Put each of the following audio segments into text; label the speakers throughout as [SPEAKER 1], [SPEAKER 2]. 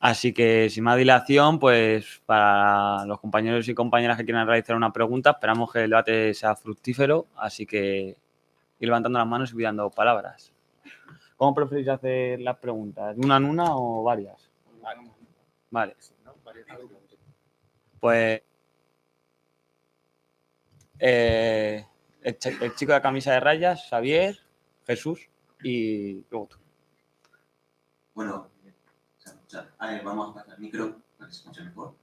[SPEAKER 1] Así que, sin más dilación, pues para los compañeros y compañeras que quieran realizar una pregunta, esperamos que el debate sea fructífero, así que ir levantando las manos y pidiendo palabras. ¿Cómo preferís hacer las preguntas? ¿Una en una o varias? Vale. Pues el chico de camisa de rayas, Xavier, Jesús y luego tú.
[SPEAKER 2] Bueno, vamos a pasar el micro para que se escuche mejor.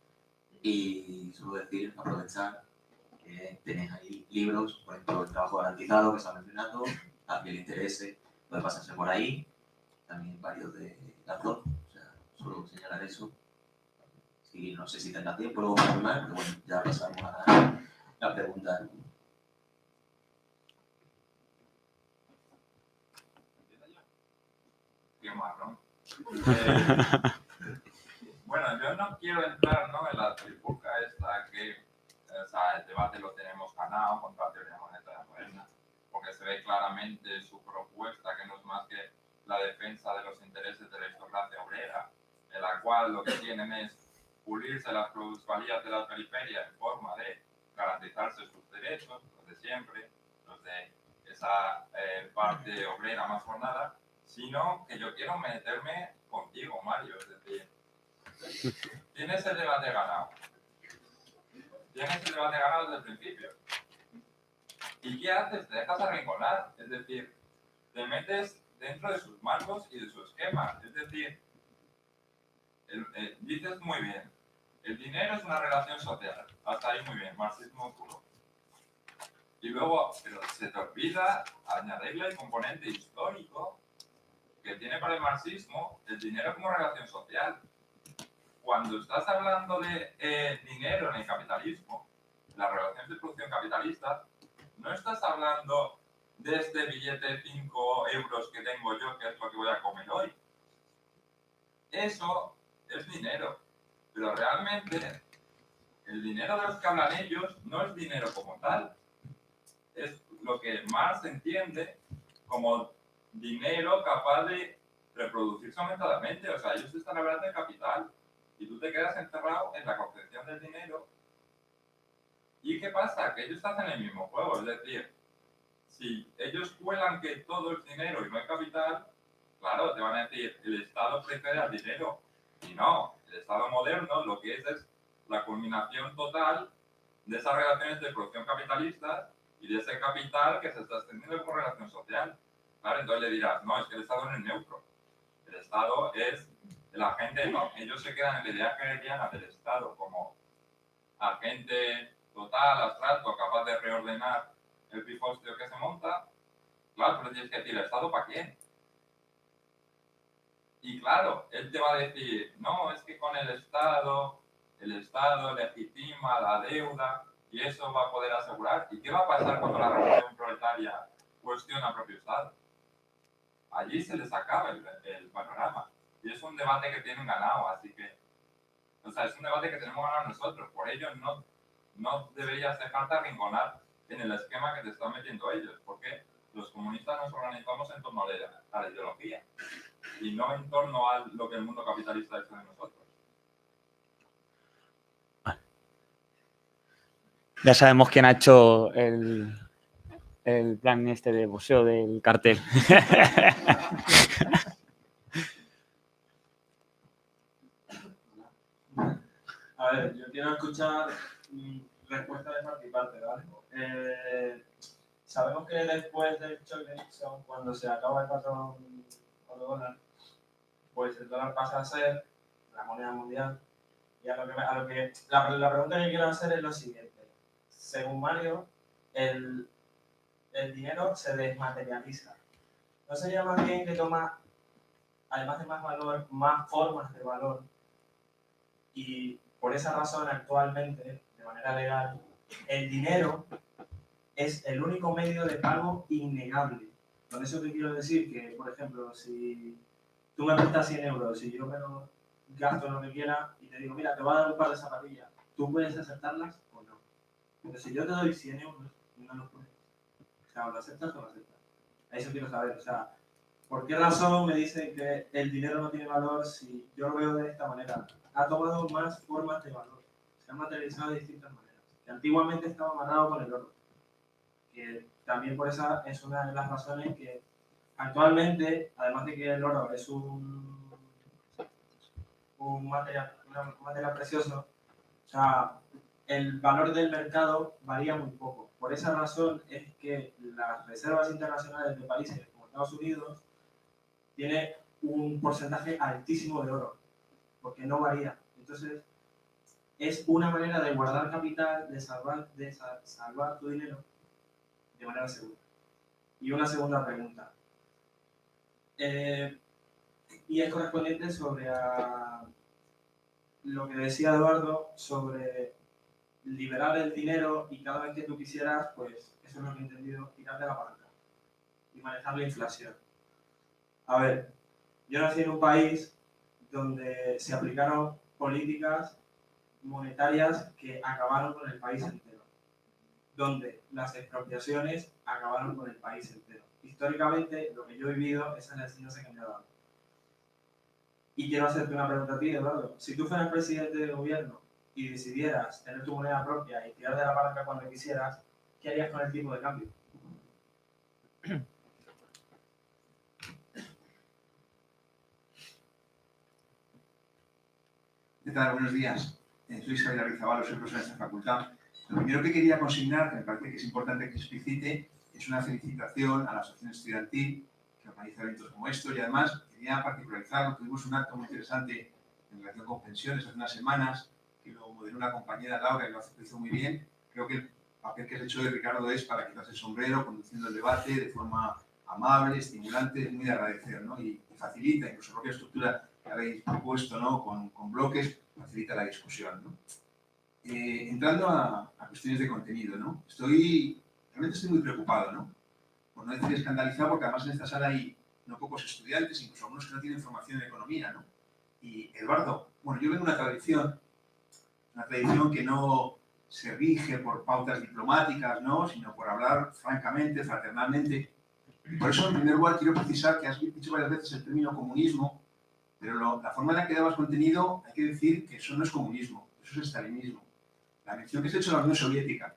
[SPEAKER 2] Y solo decir, aprovechar que tenéis ahí libros, por ejemplo, el trabajo garantizado que se ha mencionado, a quien le interese, puede pasarse por ahí. También varios de Gazón, o sea, solo señalar eso. Sí, no sé si tendrá tiempo luego para hablar, pero bueno, ya pasamos a la pregunta.
[SPEAKER 3] Qué marrón. Bueno, yo no quiero entrar, ¿no?, en la trifulca esta que, o sea, el debate lo tenemos ganado contra la teoría monetaria moderna, porque se ve claramente su propuesta, que no es más que la defensa de los intereses de la aristocracia obrera, en la cual lo que tienen es pulirse las plusvalías de la periferia en forma de garantizarse sus derechos, los de siempre, los de esa parte obrera más formada, sino que yo quiero meterme contigo, Mario, es decir, tienes el debate ganado. Tienes el debate ganado desde el principio. ¿Y qué haces? Te dejas arrinconar, es decir, te metes dentro de sus marcos y de su esquema, es decir, dices muy bien, el dinero es una relación social, hasta ahí muy bien, marxismo puro. Y luego, pero se te olvida añadirle el componente histórico que tiene para el marxismo el dinero como relación social. Cuando estás hablando de dinero en el capitalismo, las relaciones de producción capitalistas, no estás hablando de este billete de 5 euros que tengo yo, que es lo que voy a comer hoy. Eso es dinero, pero realmente el dinero de los que hablan ellos no es dinero como tal. Es lo que Marx entiende como dinero capaz de reproducirse aumentadamente. O sea, ellos están hablando de capital y tú te quedas encerrado en la concepción del dinero. ¿Y qué pasa? Que ellos hacen el mismo juego. Es decir, si ellos cuelan que todo es dinero y no hay capital, claro, te van a decir, el Estado precede al dinero. Y no, el Estado moderno lo que es la culminación total de esas relaciones de producción capitalistas y de ese capital que se está extendiendo como relación social. Claro, entonces le dirás, no, es que el Estado no es neutro. El Estado es el agente, no, ellos se quedan en la idea hegeliana del Estado como agente total, abstracto, capaz de reordenar el pifostio que se monta. Claro, pero tienes que decir, ¿el Estado para quién? Y claro, él te va a decir, no, es que con el Estado legitima la deuda y eso va a poder asegurar. ¿Y qué va a pasar cuando la revolución proletaria cuestiona el propio Estado? Allí se les acaba el panorama. Y es un debate que tienen ganado, así que, o sea, es un debate que tenemos ganado nosotros. Por ello, no deberías dejarte arrinconar en el esquema que te están metiendo ellos, porque los comunistas nos organizamos en torno a la ideología y no en torno a lo que el mundo capitalista ha hecho de nosotros.
[SPEAKER 1] Ya sabemos quién ha hecho el plan este de boxeo del cartel.
[SPEAKER 4] A ver, yo quiero escuchar respuestas de parte y parte, ¿vale? Sabemos que después del shock de Nixon, cuando se acaba el patrón con el dólar, pues el dólar pasa a ser la moneda mundial. Y la pregunta que quiero hacer es lo siguiente. Según Mario, el dinero se desmaterializa. ¿No sería más bien que toma, además de más valor, más formas de valor? Y por esa razón, actualmente, de manera legal, el dinero es el único medio de pago innegable. Con eso te quiero decir que, por ejemplo, si tú me prestas 100 euros y yo me lo gasto en lo que quiera y te digo, mira, te voy a dar un par de zapatillas, ¿tú puedes aceptarlas o no? Pero si yo te doy 100 euros, no los puedes. O sea, o lo aceptas o lo aceptas. A eso quiero saber. O sea, ¿por qué razón me dicen que el dinero no tiene valor si yo lo veo de esta manera? Ha tomado más formas de valor, se ha materializado de distintas maneras. Que antiguamente estaba amarrado con el oro, que también por esa es una de las razones que actualmente, además de que el oro es un material precioso, o sea, el valor del mercado varía muy poco. Por esa razón es que las reservas internacionales de países como Estados Unidos tiene un porcentaje altísimo de oro, porque no varía. Entonces, es una manera de guardar capital, de salvar tu dinero de manera segura. Y una segunda pregunta. Y es correspondiente sobre lo que decía Eduardo sobre liberar el dinero y cada vez que tú quisieras, pues eso es lo que he entendido, quitar de la palanca y manejar la inflación. A ver, yo nací en un país donde se aplicaron políticas monetarias que acabaron con el país entero, donde las expropiaciones acabaron con el país entero. Históricamente, lo que yo he vivido, esa es la enseñanza que me ha dado. Y quiero hacerte una pregunta a ti, Eduardo. Si tú fueras presidente de gobierno y decidieras tener tu moneda propia y tirar de la palanca cuando quisieras, ¿qué harías con el tipo de cambio?
[SPEAKER 5] ¿Qué tal? Buenos días. Soy Isabel Arrizabal, soy profesor de esta facultad. Lo primero que quería consignar, que me parece que es importante que explicite, es una felicitación a la Asociación Estudiantil que organiza eventos como estos y además quería particularizarlo. Tuvimos un acto muy interesante en relación con pensiones hace unas semanas que lo moderó una compañera, Laura, y lo hizo muy bien. Creo que el papel que has hecho de Ricardo es para quitarse el sombrero, conduciendo el debate de forma amable, estimulante, muy de agradecer, ¿no? Y facilita, incluso la propia estructura que habéis propuesto, ¿no? Con bloques, facilita la discusión, ¿no? Entrando a cuestiones de contenido, ¿no? Realmente estoy muy preocupado, ¿no? Por no decir escandalizado, porque además en esta sala hay no pocos estudiantes, incluso algunos que no tienen formación en economía, ¿no? Y Eduardo, bueno, yo vengo de una tradición que no se rige por pautas diplomáticas, ¿no? Sino por hablar francamente, fraternalmente. Por eso, en primer lugar, quiero precisar que has dicho varias veces el término comunismo, pero la forma en la que dabas contenido, hay que decir que eso no es comunismo, eso es estalinismo. La mención que se ha hecho de la Unión Soviética.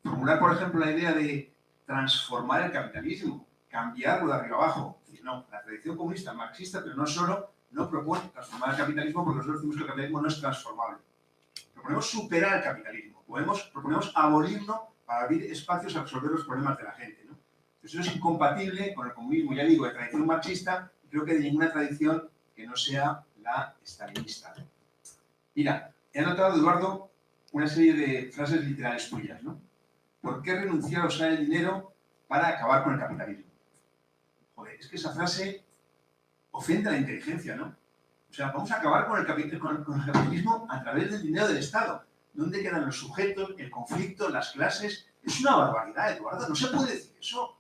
[SPEAKER 5] Formular, por ejemplo, la idea de transformar el capitalismo, cambiarlo de arriba abajo. Es decir, no, la tradición comunista marxista, pero no solo, no propone transformar el capitalismo porque nosotros decimos que el capitalismo no es transformable. Proponemos superar el capitalismo, proponemos abolirlo para abrir espacios a resolver los problemas de la gente, ¿no? Eso es incompatible con el comunismo, ya digo, de tradición marxista, y creo que de ninguna tradición que no sea la stalinista. Mira, he anotado, Eduardo, una serie de frases literarias tuyas, ¿no? ¿Por qué renunciar a usar el dinero para acabar con el capitalismo? Joder, es que esa frase ofende a la inteligencia, ¿no? O sea, vamos a acabar con el capitalismo a través del dinero del Estado. ¿Dónde quedan los sujetos, el conflicto, las clases? Es una barbaridad, Eduardo, no se puede decir eso.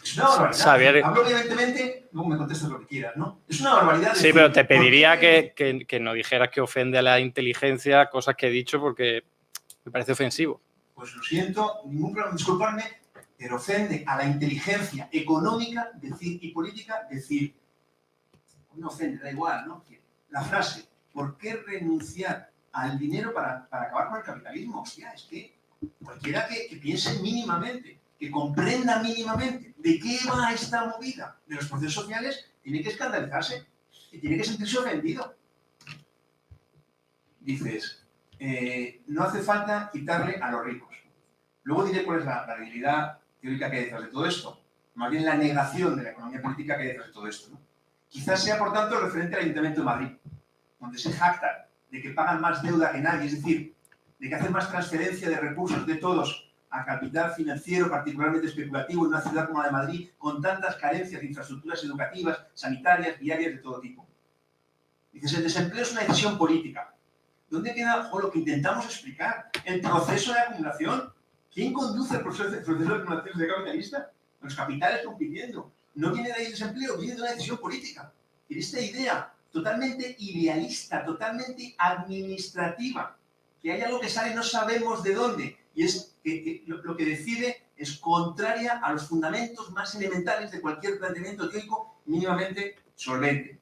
[SPEAKER 5] Es una barbaridad.
[SPEAKER 1] Xavier...
[SPEAKER 5] Hablo evidentemente, luego me contestas lo que quieras, ¿no? Es una barbaridad.
[SPEAKER 6] Sí, pero te pediría que no dijeras que ofende a la inteligencia cosas que he dicho porque me parece ofensivo.
[SPEAKER 5] Pues lo siento, ningún problema, disculparme, pero ofende a la inteligencia económica y política decir, no ofende, da igual, ¿no? La frase, ¿por qué renunciar al dinero para acabar con el capitalismo? Hostia, es que cualquiera que piense mínimamente, que comprenda mínimamente de qué va esta movida de los procesos sociales, tiene que escandalizarse y tiene que sentirse ofendido. Dices, no hace falta quitarle a los ricos. Luego diré cuál es la debilidad teórica que hay detrás de todo esto. Más bien la negación de la economía política que hay detrás de todo esto, ¿no? Quizás sea, por tanto, referente al Ayuntamiento de Madrid, donde se jactan de que pagan más deuda que nadie, es decir, de que hacen más transferencia de recursos de todos a capital financiero, particularmente especulativo, en una ciudad como la de Madrid, con tantas carencias de infraestructuras educativas, sanitarias, viarias, de todo tipo. Dices, el desempleo es una decisión política. ¿Dónde queda lo que intentamos explicar? El proceso de acumulación. ¿Quién conduce el proceso de acumulación de capitalista? Los capitales compitiendo. No viene de ahí el desempleo, viene de una decisión política. Y esta idea totalmente idealista, totalmente administrativa, que hay algo que sale no sabemos de dónde, y es que lo que decide Es contraria a los fundamentos más elementales de cualquier planteamiento teórico mínimamente solvente.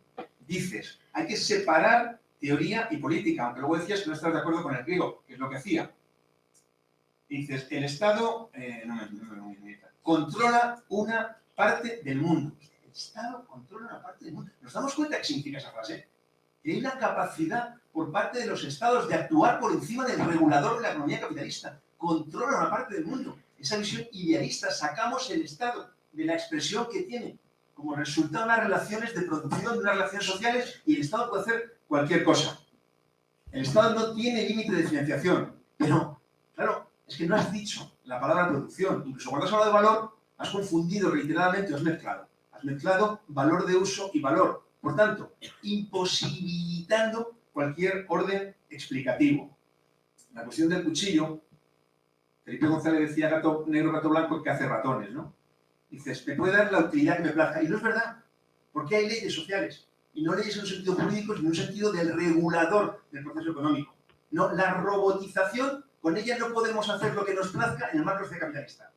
[SPEAKER 5] Dices, hay que separar teoría y política, aunque luego decías que no estás de acuerdo con el griego, que es lo que hacía. Dices, el Estado controla una parte del mundo. El Estado controla una parte del mundo. ¿Nos damos cuenta qué significa esa frase? Que hay una capacidad por parte de los Estados de actuar por encima del regulador de la economía capitalista. Controla una parte del mundo. Esa visión idealista, sacamos el Estado de la expresión que tiene como resultado de unas relaciones de producción, de unas relaciones sociales, y el Estado puede hacer cualquier cosa. El Estado no tiene límite de financiación, pero, claro, es que no has dicho la palabra producción. Incluso cuando has hablado de valor, has confundido reiteradamente, has mezclado. Has mezclado valor de uso y valor. Por tanto, imposibilitando cualquier orden explicativo. La cuestión del cuchillo, Felipe González decía gato negro, gato blanco, que hace ratones, ¿no? Dices, me puede dar la utilidad que me plazca. Y no es verdad, porque hay leyes sociales. Y no leyes en un sentido jurídico, sino en un sentido del regulador del proceso económico. No, la robotización, con ella no podemos hacer lo que nos plazca en el marco social capitalista.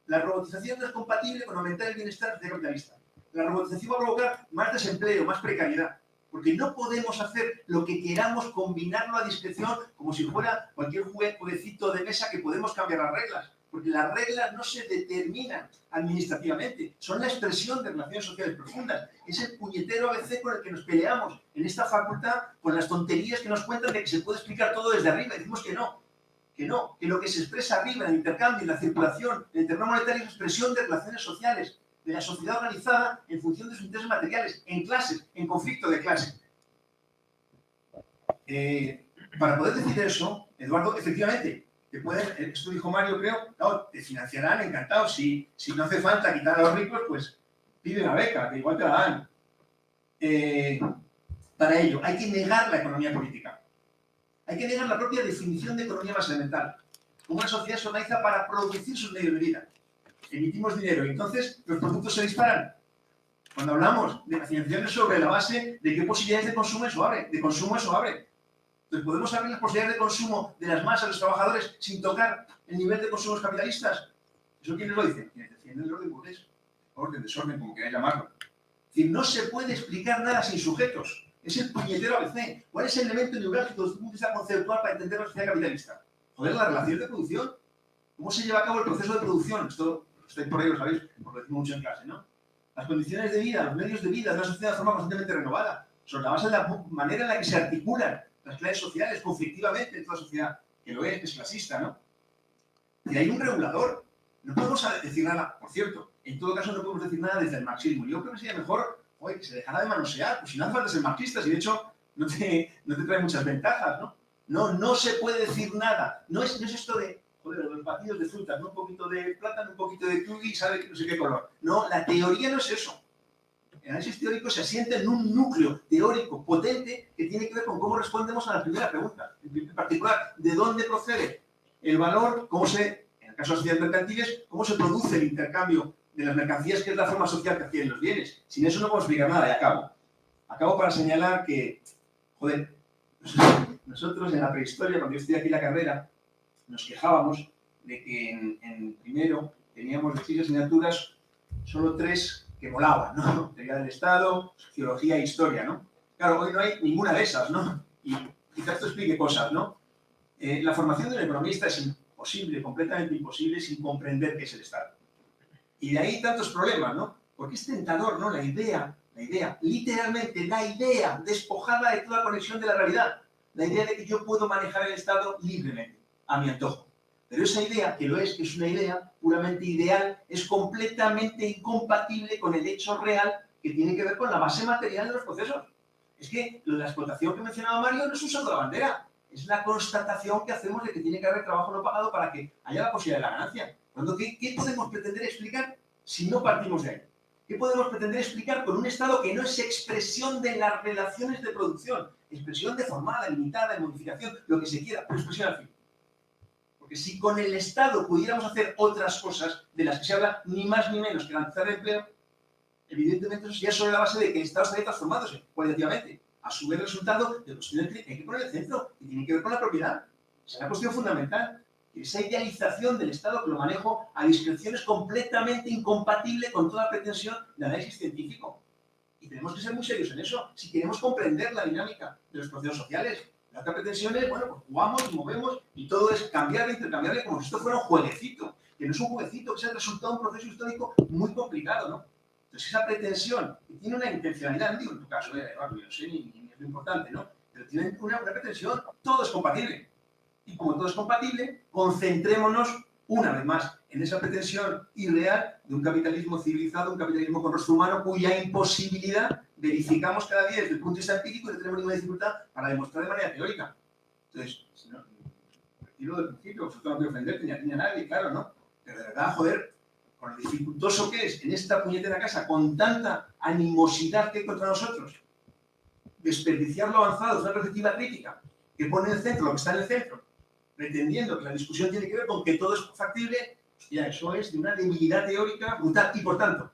[SPEAKER 5] La robotización no es compatible con aumentar el bienestar social capitalista. La robotización va a provocar más desempleo, más precariedad. Porque no podemos hacer lo que queramos, combinarlo a discreción, como si fuera cualquier jueguecito de mesa que podemos cambiar las reglas. Porque las reglas no se determinan administrativamente, son la expresión de relaciones sociales profundas. Es el puñetero ABC con el que nos peleamos en esta facultad con las tonterías que nos cuentan de que se puede explicar todo desde arriba. Y decimos que no, que lo que se expresa arriba en el intercambio, en la circulación, en el terreno monetario es expresión de relaciones sociales, de la sociedad organizada en función de sus intereses materiales, en clases, en conflicto de clase. Para poder decir eso, Eduardo, efectivamente, esto dijo Mario, creo, claro, te financiarán, encantados. Si no hace falta quitar a los ricos, pues pide una beca, que igual te la dan. Para ello, hay que negar la economía política. Hay que negar la propia definición de economía más elemental. Como una sociedad se organiza para producir sus medios de vida. Emitimos dinero y entonces los productos se disparan. Cuando hablamos de la financiación es sobre la base de qué posibilidades de consumo eso abre. Entonces, ¿podemos abrir las posibilidades de consumo de las masas, de los trabajadores, sin tocar el nivel de consumos capitalistas? ¿Eso quiénes lo dicen? Quienes defienden el orden burgués. Orden, desorden, como queráis llamarlo. Es decir, no se puede explicar nada sin sujetos. Es el puñetero ABC. ¿Cuál es el elemento neurálgico desde un punto de vista conceptual para entender la sociedad capitalista? Joder, la relación de producción. ¿Cómo se lleva a cabo el proceso de producción? Esto, estáis por ahí, lo sabéis, porque lo decimos mucho en clase, ¿no? Las condiciones de vida, los medios de vida de una sociedad de forma constantemente renovada, sobre la base de la manera en la que se articulan las clases sociales conflictivamente en toda sociedad, que lo es clasista, ¿no? Y hay un regulador. No podemos decir nada, por cierto, en todo caso no podemos decir nada desde el marxismo. Yo creo que sería mejor que se dejara de manosear, pues si no hace falta ser marxistas, y de hecho no te trae muchas ventajas, ¿no? No se puede decir nada. No es esto de, joder, los batidos de frutas, ¿no? Un poquito de plátano, un poquito de kiwi, sabe no sé qué color. No, la teoría no es eso. El análisis teórico se asienta en un núcleo teórico potente que tiene que ver con cómo respondemos a la primera pregunta. En particular, ¿de dónde procede el valor? En el caso de las sociedades mercantiles, ¿cómo se produce el intercambio de las mercancías, que es la forma social que adquieren los bienes? Sin eso no podemos explicar nada, y acabo. Acabo para señalar que, joder, nosotros en la prehistoria, cuando yo estudié aquí la carrera, nos quejábamos de que en primero teníamos de 6 asignaturas solo 3 que molaban, ¿no? Teoría del Estado, sociología e historia, ¿no? Claro, hoy no hay ninguna de esas, ¿no? Y quizás esto explique cosas, ¿no? La formación de un economista es imposible, completamente imposible, sin comprender qué es el Estado. Y de ahí tantos problemas, ¿no? Porque es tentador, ¿no? La idea, literalmente la idea despojada de toda conexión de la realidad. La idea de que yo puedo manejar el Estado libremente, a mi antojo. Pero esa idea, que es una idea puramente ideal, es completamente incompatible con el hecho real que tiene que ver con la base material de los procesos. Es que la explotación que mencionaba Mario no es un salto de la bandera, es la constatación que hacemos de que tiene que haber trabajo no pagado para que haya la posibilidad de la ganancia. ¿Qué podemos pretender explicar si no partimos de ahí? ¿Qué podemos pretender explicar con un Estado que no es expresión de las relaciones de producción? Expresión deformada, limitada, de modificación, lo que se quiera, pero expresión al fin. Porque si con el Estado pudiéramos hacer otras cosas de las que se habla ni más ni menos que garantizar el empleo, evidentemente eso sería sobre la base de que el Estado estaría transformándose cualitativamente. A su vez, resultado de cuestión que hay que poner el centro, y tiene que ver con la propiedad. Esa es la cuestión fundamental. Esa idealización del Estado que lo manejo a discreción es completamente incompatible con toda pretensión de análisis científico. Y tenemos que ser muy serios en eso, si queremos comprender la dinámica de los procesos sociales. La otra pretensión es, bueno, pues jugamos, movemos y todo es cambiable, intercambiable, como si esto fuera un jueguecito. Que no es un jueguecito, que es el resultado de un proceso histórico muy complicado, ¿no? Entonces esa pretensión, que tiene una intencionalidad, no digo en tu caso, yo no sé ni es lo importante, ¿no? Pero tiene una pretensión, todo es compatible. Y como todo es compatible, concentrémonos una vez más en esa pretensión irreal de un capitalismo civilizado, un capitalismo con rostro humano, cuya imposibilidad verificamos cada día desde el punto de vista empírico y no tenemos ninguna dificultad para demostrar de manera teórica. Entonces, si no, retiro del principio, vosotros no quiero ofenderte ni a nadie, claro, ¿no? Pero de verdad, joder, con lo dificultoso que es en esta puñetera casa, con tanta animosidad que hay contra nosotros, desperdiciar lo avanzado es una perspectiva crítica que pone en el centro lo que está en el centro, pretendiendo que la discusión tiene que ver con que todo es factible, hostia, eso es de una debilidad teórica brutal y por tanto,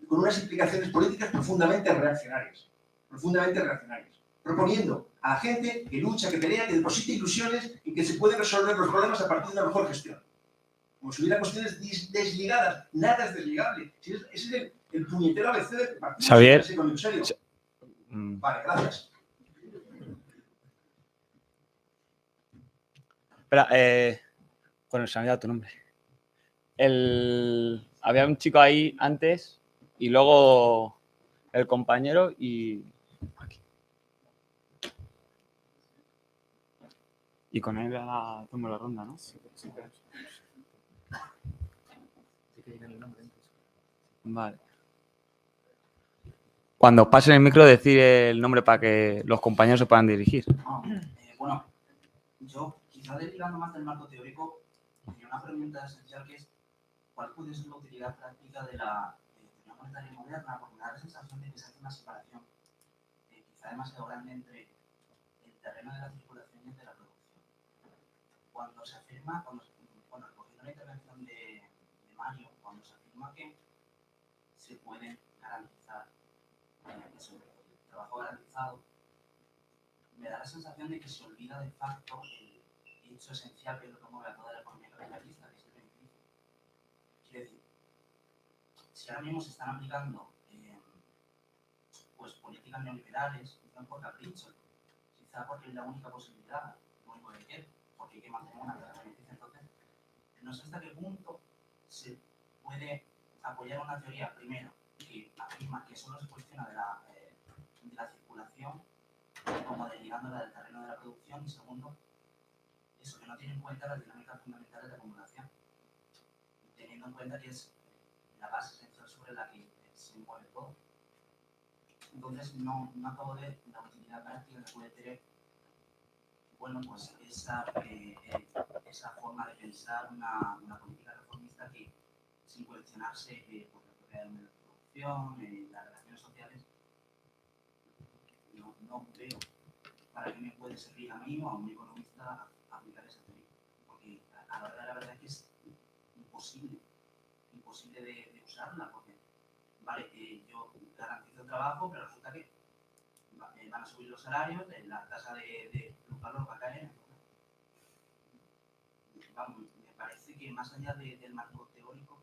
[SPEAKER 5] con unas implicaciones políticas profundamente reaccionarias, proponiendo a la gente que lucha, que pelea, que deposite ilusiones y que se pueden resolver los problemas a partir de una mejor gestión. Como si hubiera cuestiones desligadas, nada es desligable. Ese es el puñetero ABC del partido.
[SPEAKER 1] Xavier.
[SPEAKER 5] Vale, gracias.
[SPEAKER 1] Espera, bueno, se me ha olvidado tu nombre. Había un chico ahí antes y luego el compañero y aquí. Y con él tomo la ronda, ¿no? Sí. Vale. Cuando os pasen el micro, decir el nombre para que los compañeros se puedan dirigir.
[SPEAKER 2] Bueno, yo quizá derivando más del marco teórico, tenía una pregunta esencial que es ¿cuál puede ser la utilidad práctica de la teoría monetaria moderna? Porque me da la sensación de que se hace una separación quizá demasiado grande entre el terreno de la circulación y el de la producción. Cuando se afirma, recogiendo la intervención de Mario, cuando se afirma que se puede garantizar el trabajo garantizado, me da la sensación de que se olvida de facto el hecho esencial que es lo que mueve a toda la economía capitalista, que es el beneficio. Quiere decir, si ahora mismo se están aplicando pues políticas neoliberales, quizá por capricho, quizá porque es la única posibilidad, lo único que quiere, porque hay que mantener una tasa de beneficio, entonces no sé hasta qué punto se puede apoyar una teoría, primero, que afirma que solo se cuestiona de la circulación como derivándola del terreno de la producción, y segundo, eso que no tiene en cuenta las dinámicas fundamentales de acumulación, teniendo en cuenta que es la base esencial sobre la que se mueve todo. Entonces no acabo de ver la utilidad práctica que puede tener, bueno, pues esa forma de pensar una política reformista que, sin cuestionarse por la propia de la producción, las relaciones sociales, no veo para qué me puede servir a mí o a un economista aplicar esa teoría. Porque a la hora de la verdad es que es imposible de usarla, porque, vale, yo garantizo el trabajo, pero resulta que van a subir los salarios, la tasa de valor va a caer. Vamos, me parece que más allá del marco teórico,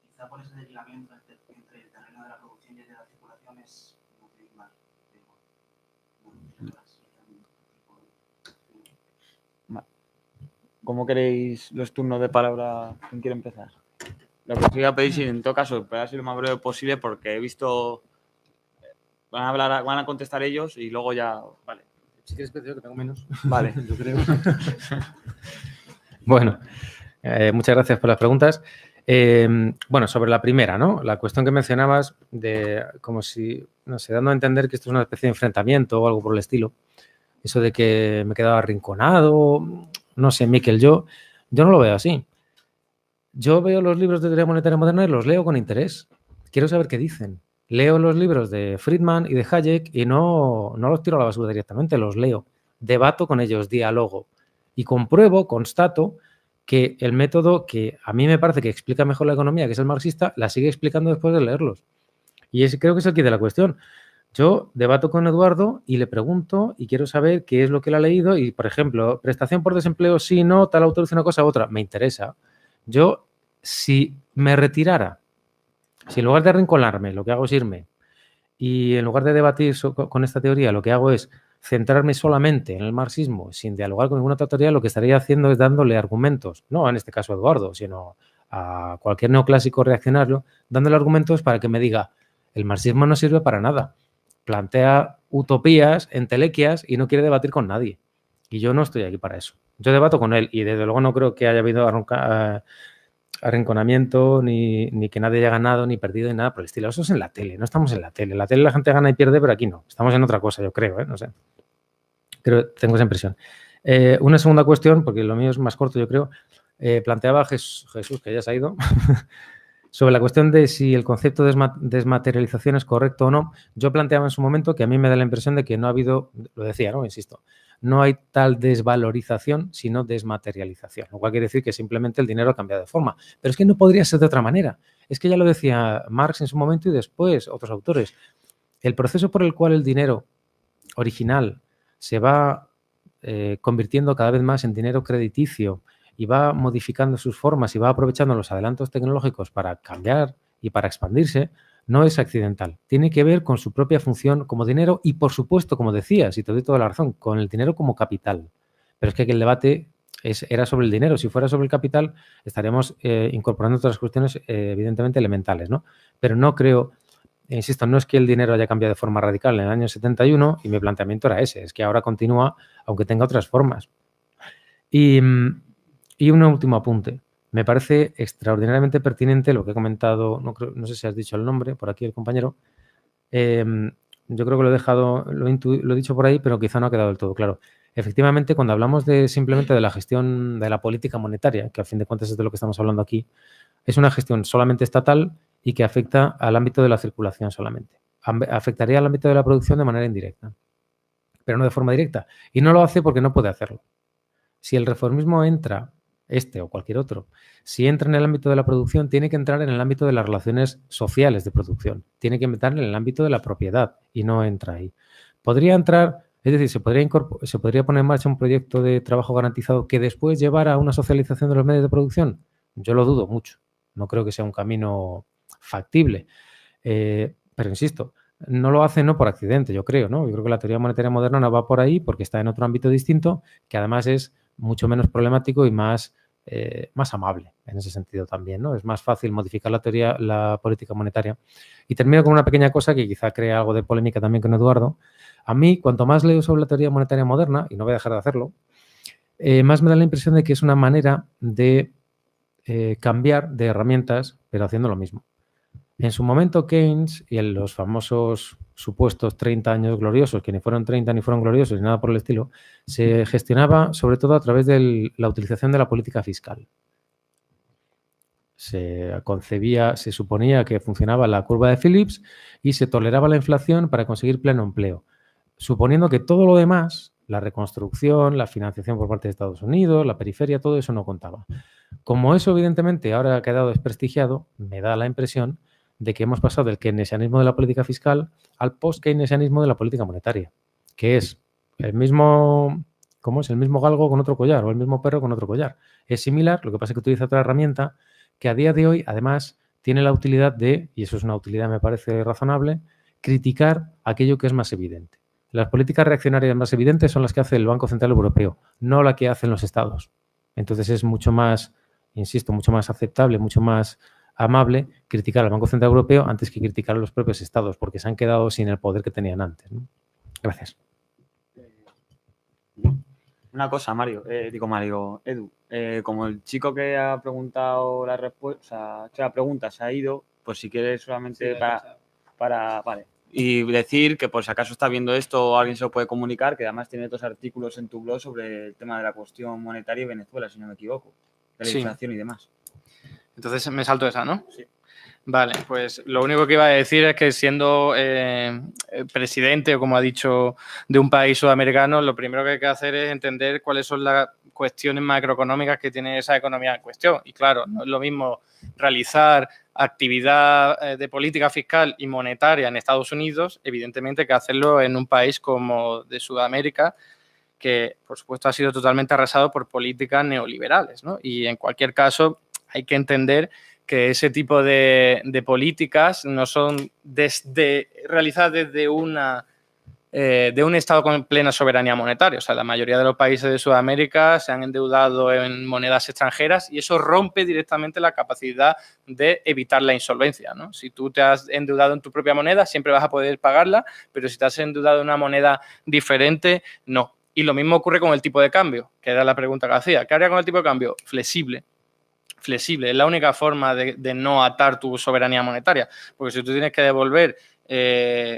[SPEAKER 2] quizá por ese desligamiento entre el terreno de la producción y el de la circulación es no tener más.
[SPEAKER 1] ¿Cómo queréis los turnos de palabra? ¿Quién quiere empezar? Lo que os voy a pedir, si en todo caso, para ser lo más breve posible, porque he visto... Van a contestar ellos y luego ya... Vale.
[SPEAKER 6] Si quieres pedir, que tengo menos.
[SPEAKER 1] Vale.
[SPEAKER 6] Yo creo. Bueno, muchas gracias por las preguntas. Bueno, sobre la primera, ¿no? La cuestión que mencionabas de como si, no sé, dando a entender que esto es una especie de enfrentamiento o algo por el estilo. Eso de que me quedaba arrinconado, no sé, Miquel, yo no lo veo así. Yo veo los libros de teoría monetaria moderna y los leo con interés. Quiero saber qué dicen. Leo los libros de Friedman y de Hayek y no los tiro a la basura directamente, los leo. Debato con ellos, dialogo. Y compruebo, constato, que el método que a mí me parece que explica mejor la economía, que es el marxista, la sigue explicando después de leerlos. Y creo que es el quid de la cuestión. Yo debato con Eduardo y le pregunto y quiero saber qué es lo que él ha leído y, por ejemplo, prestación por desempleo, sí, no, tal autor dice una cosa u otra, me interesa. Yo, si me retirara, si en lugar de arrinconarme, lo que hago es irme y en lugar de debatir con esta teoría, lo que hago es centrarme solamente en el marxismo sin dialogar con ninguna otra teoría, lo que estaría haciendo es dándole argumentos, no en este caso a Eduardo, sino a cualquier neoclásico reaccionario, dándole argumentos para que me diga, el marxismo no sirve para nada, plantea utopías, entelequias y no quiere debatir con nadie. Y yo no estoy aquí para eso. Yo debato con él y desde luego no creo que haya habido arrinconamiento, ni que nadie haya ganado, ni perdido, ni nada por el estilo. Eso es en la tele, no estamos en la tele. En la tele la gente gana y pierde, pero aquí no. Estamos en otra cosa, yo creo, no sé. Tengo esa impresión. Una segunda cuestión, porque lo mío es más corto, yo creo, planteaba Jesús, que ya se ha ido, sobre la cuestión de si el concepto de desmaterialización es correcto o no. Yo planteaba en su momento que a mí me da la impresión de que no ha habido, lo decía, ¿no? Insisto, no hay tal desvalorización, sino desmaterialización, lo cual quiere decir que simplemente el dinero ha cambiado de forma. Pero es que no podría ser de otra manera. Es que ya lo decía Marx en su momento y después otros autores. El proceso por el cual el dinero original se va convirtiendo cada vez más en dinero crediticio y va modificando sus formas y va aprovechando los adelantos tecnológicos para cambiar y para expandirse, no es accidental. Tiene que ver con su propia función como dinero y, por supuesto, como decías, y te doy toda la razón, con el dinero como capital. Pero es que aquí el debate era sobre el dinero. Si fuera sobre el capital, estaríamos incorporando otras cuestiones evidentemente elementales, ¿no? Pero no creo, insisto, no es que el dinero haya cambiado de forma radical en el año 71 y mi planteamiento era ese, es que ahora continúa, aunque tenga otras formas. Y un último apunte. Me parece extraordinariamente pertinente lo que he comentado, no sé si has dicho el nombre, por aquí el compañero. Yo creo que lo he dejado, lo he dicho por ahí, pero quizá no ha quedado del todo claro. Efectivamente, cuando hablamos simplemente de la gestión de la política monetaria, que a fin de cuentas es de lo que estamos hablando aquí, es una gestión solamente estatal y que afecta al ámbito de la circulación solamente. Afectaría al ámbito de la producción de manera indirecta, pero no de forma directa. Y no lo hace porque no puede hacerlo. Si el reformismo entra, este o cualquier otro, si entra en el ámbito de la producción, tiene que entrar en el ámbito de las relaciones sociales de producción. Tiene que entrar en el ámbito de la propiedad y no entra ahí. Podría entrar, es decir, se podría poner en marcha un proyecto de trabajo garantizado que después llevara a una socialización de los medios de producción. Yo lo dudo mucho. No creo que sea un camino factible. Pero insisto, no lo hace no por accidente, yo creo, ¿no? Yo creo que la teoría monetaria moderna no va por ahí porque está en otro ámbito distinto, que además es mucho menos problemático y más amable en ese sentido también, ¿no? Es más fácil modificar la política monetaria. Y termino con una pequeña cosa que quizá crea algo de polémica también con Eduardo. A mí, cuanto más leo sobre la teoría monetaria moderna, y no voy a dejar de hacerlo, más me da la impresión de que es una manera de cambiar de herramientas, pero haciendo lo mismo. En su momento, Keynes y en los famosos supuestos 30 años gloriosos, que ni fueron 30 ni fueron gloriosos ni nada por el estilo, se gestionaba sobre todo a través de la utilización de la política fiscal. Se suponía que funcionaba la curva de Phillips y se toleraba la inflación para conseguir pleno empleo, suponiendo que todo lo demás, la reconstrucción, la financiación por parte de Estados Unidos, la periferia, todo eso no contaba. Como eso evidentemente ahora ha quedado desprestigiado, me da la impresión de que hemos pasado del keynesianismo de la política fiscal al post-keynesianismo de la política monetaria, que es el mismo, ¿cómo es? El mismo galgo con otro collar o el mismo perro con otro collar. Es similar, lo que pasa es que utiliza otra herramienta que a día de hoy, además, tiene la utilidad de, y eso es una utilidad me parece razonable, criticar aquello que es más evidente. Las políticas reaccionarias más evidentes son las que hace el Banco Central Europeo, no la que hacen los estados. Entonces es mucho más, insisto, mucho más aceptable, mucho más amable criticar al Banco Central Europeo antes que criticar a los propios estados, porque se han quedado sin el poder que tenían antes, ¿no? Gracias.
[SPEAKER 1] Una cosa, Edu, como el chico que ha preguntado la respuesta, o sea, ha hecho la pregunta, se ha ido, pues si quieres solamente vale. Y decir que por si acaso está viendo esto o alguien se lo puede comunicar, que además tiene 2 artículos en tu blog sobre el tema de la cuestión monetaria y Venezuela, si no me equivoco, de la inflación y demás.
[SPEAKER 7] Entonces me salto esa, ¿no?
[SPEAKER 1] Sí.
[SPEAKER 7] Vale, pues lo único que iba a decir es que siendo presidente, o como ha dicho, de un país sudamericano, lo primero que hay que hacer es entender cuáles son las cuestiones macroeconómicas que tiene esa economía en cuestión. Y claro, no es lo mismo realizar actividad de política fiscal y monetaria en Estados Unidos, evidentemente, que hacerlo en un país como de Sudamérica, que por supuesto ha sido totalmente arrasado por políticas neoliberales, ¿no? Y en cualquier caso hay que entender que ese tipo de políticas no son realizadas desde de un Estado con plena soberanía monetaria. O sea, la mayoría de los países de Sudamérica se han endeudado en monedas extranjeras y eso rompe directamente la capacidad de evitar la insolvencia, ¿no? Si tú te has endeudado en tu propia moneda, siempre vas a poder pagarla, pero si te has endeudado en una moneda diferente, no. Y lo mismo ocurre con el tipo de cambio, que era la pregunta que hacía. ¿Qué haría con el tipo de cambio? Flexible. Flexible. Es la única forma de no atar tu soberanía monetaria. Porque si tú tienes que devolver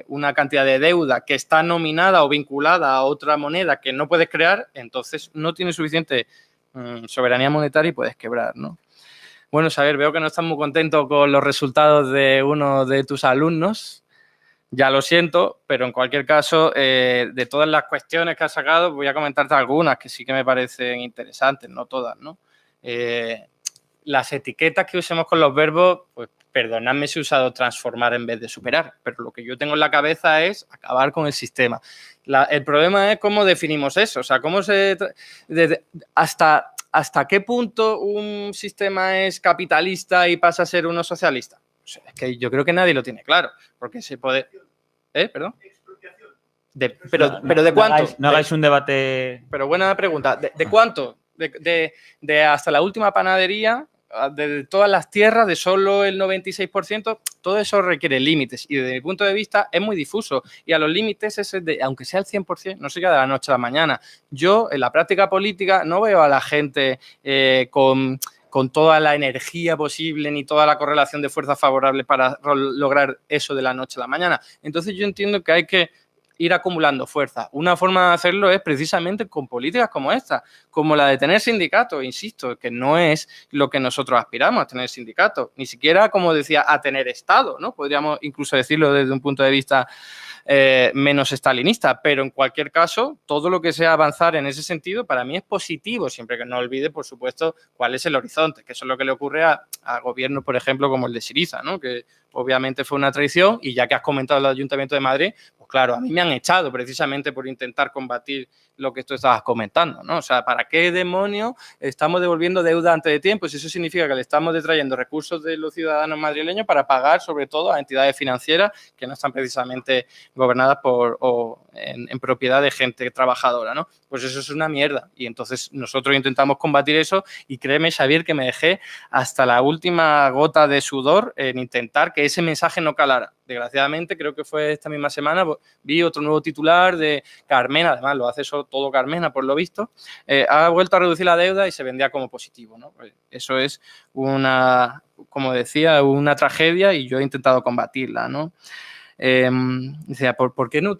[SPEAKER 7] una cantidad de deuda que está nominada o vinculada a otra moneda que no puedes crear, entonces no tienes suficiente soberanía monetaria y puedes quebrar, ¿no? Bueno, Xavier, veo que no estás muy contento con los resultados de uno de tus alumnos. Ya lo siento, pero en cualquier caso, de todas las cuestiones que has sacado, voy a comentarte algunas que sí que me parecen interesantes, no todas, ¿no? Las etiquetas que usemos con los verbos, pues perdonadme si he usado transformar en vez de superar, pero lo que yo tengo en la cabeza es acabar con el sistema. El problema es cómo definimos eso, o sea, hasta qué punto un sistema es capitalista y pasa a ser uno socialista. O sea, es que yo creo que nadie lo tiene claro, porque se puede... ¿Perdón? ¿Pero de cuánto?
[SPEAKER 1] No hagáis un debate...
[SPEAKER 7] Pero buena pregunta. ¿De cuánto? De hasta la última panadería, de todas las tierras, de solo el 96%, todo eso requiere límites y desde mi punto de vista es muy difuso y a los límites aunque sea el 100%, no se llega de la noche a la mañana. Yo en la práctica política no veo a la gente con toda la energía posible ni toda la correlación de fuerzas favorables para lograr eso de la noche a la mañana. Entonces yo entiendo que hay que ir acumulando fuerza. Una forma de hacerlo es precisamente con políticas como esta, como la de tener sindicatos, insisto, que no es lo que nosotros aspiramos a tener sindicatos, ni siquiera, como decía, a tener Estado, ¿no? Podríamos incluso decirlo desde un punto de vista menos estalinista, pero en cualquier caso, todo lo que sea avanzar en ese sentido para mí es positivo, siempre que no olvide, por supuesto, cuál es el horizonte, que eso es lo que le ocurre a gobiernos, por ejemplo, como el de Syriza, ¿no? Que obviamente fue una traición y ya que has comentado el Ayuntamiento de Madrid, pues claro, a mí me han echado precisamente por intentar combatir lo que tú estabas comentando, ¿no? O sea, ¿para qué demonios estamos devolviendo deuda antes de tiempo? Si eso significa que le estamos detrayendo recursos de los ciudadanos madrileños para pagar, sobre todo, a entidades financieras que no están precisamente gobernadas en propiedad de gente trabajadora, ¿no? Pues eso es una mierda. Y entonces nosotros intentamos combatir eso y créeme, Xavier, que me dejé hasta la última gota de sudor en intentar que ese mensaje no calara. Desgraciadamente, creo que fue esta misma semana, vi otro nuevo titular de Carmena, además lo hace todo Carmena por lo visto, ha vuelto a reducir la deuda y se vendía como positivo, ¿no? Pues eso es como decía, una tragedia y yo he intentado combatirla, ¿no? Decía, ¿por qué no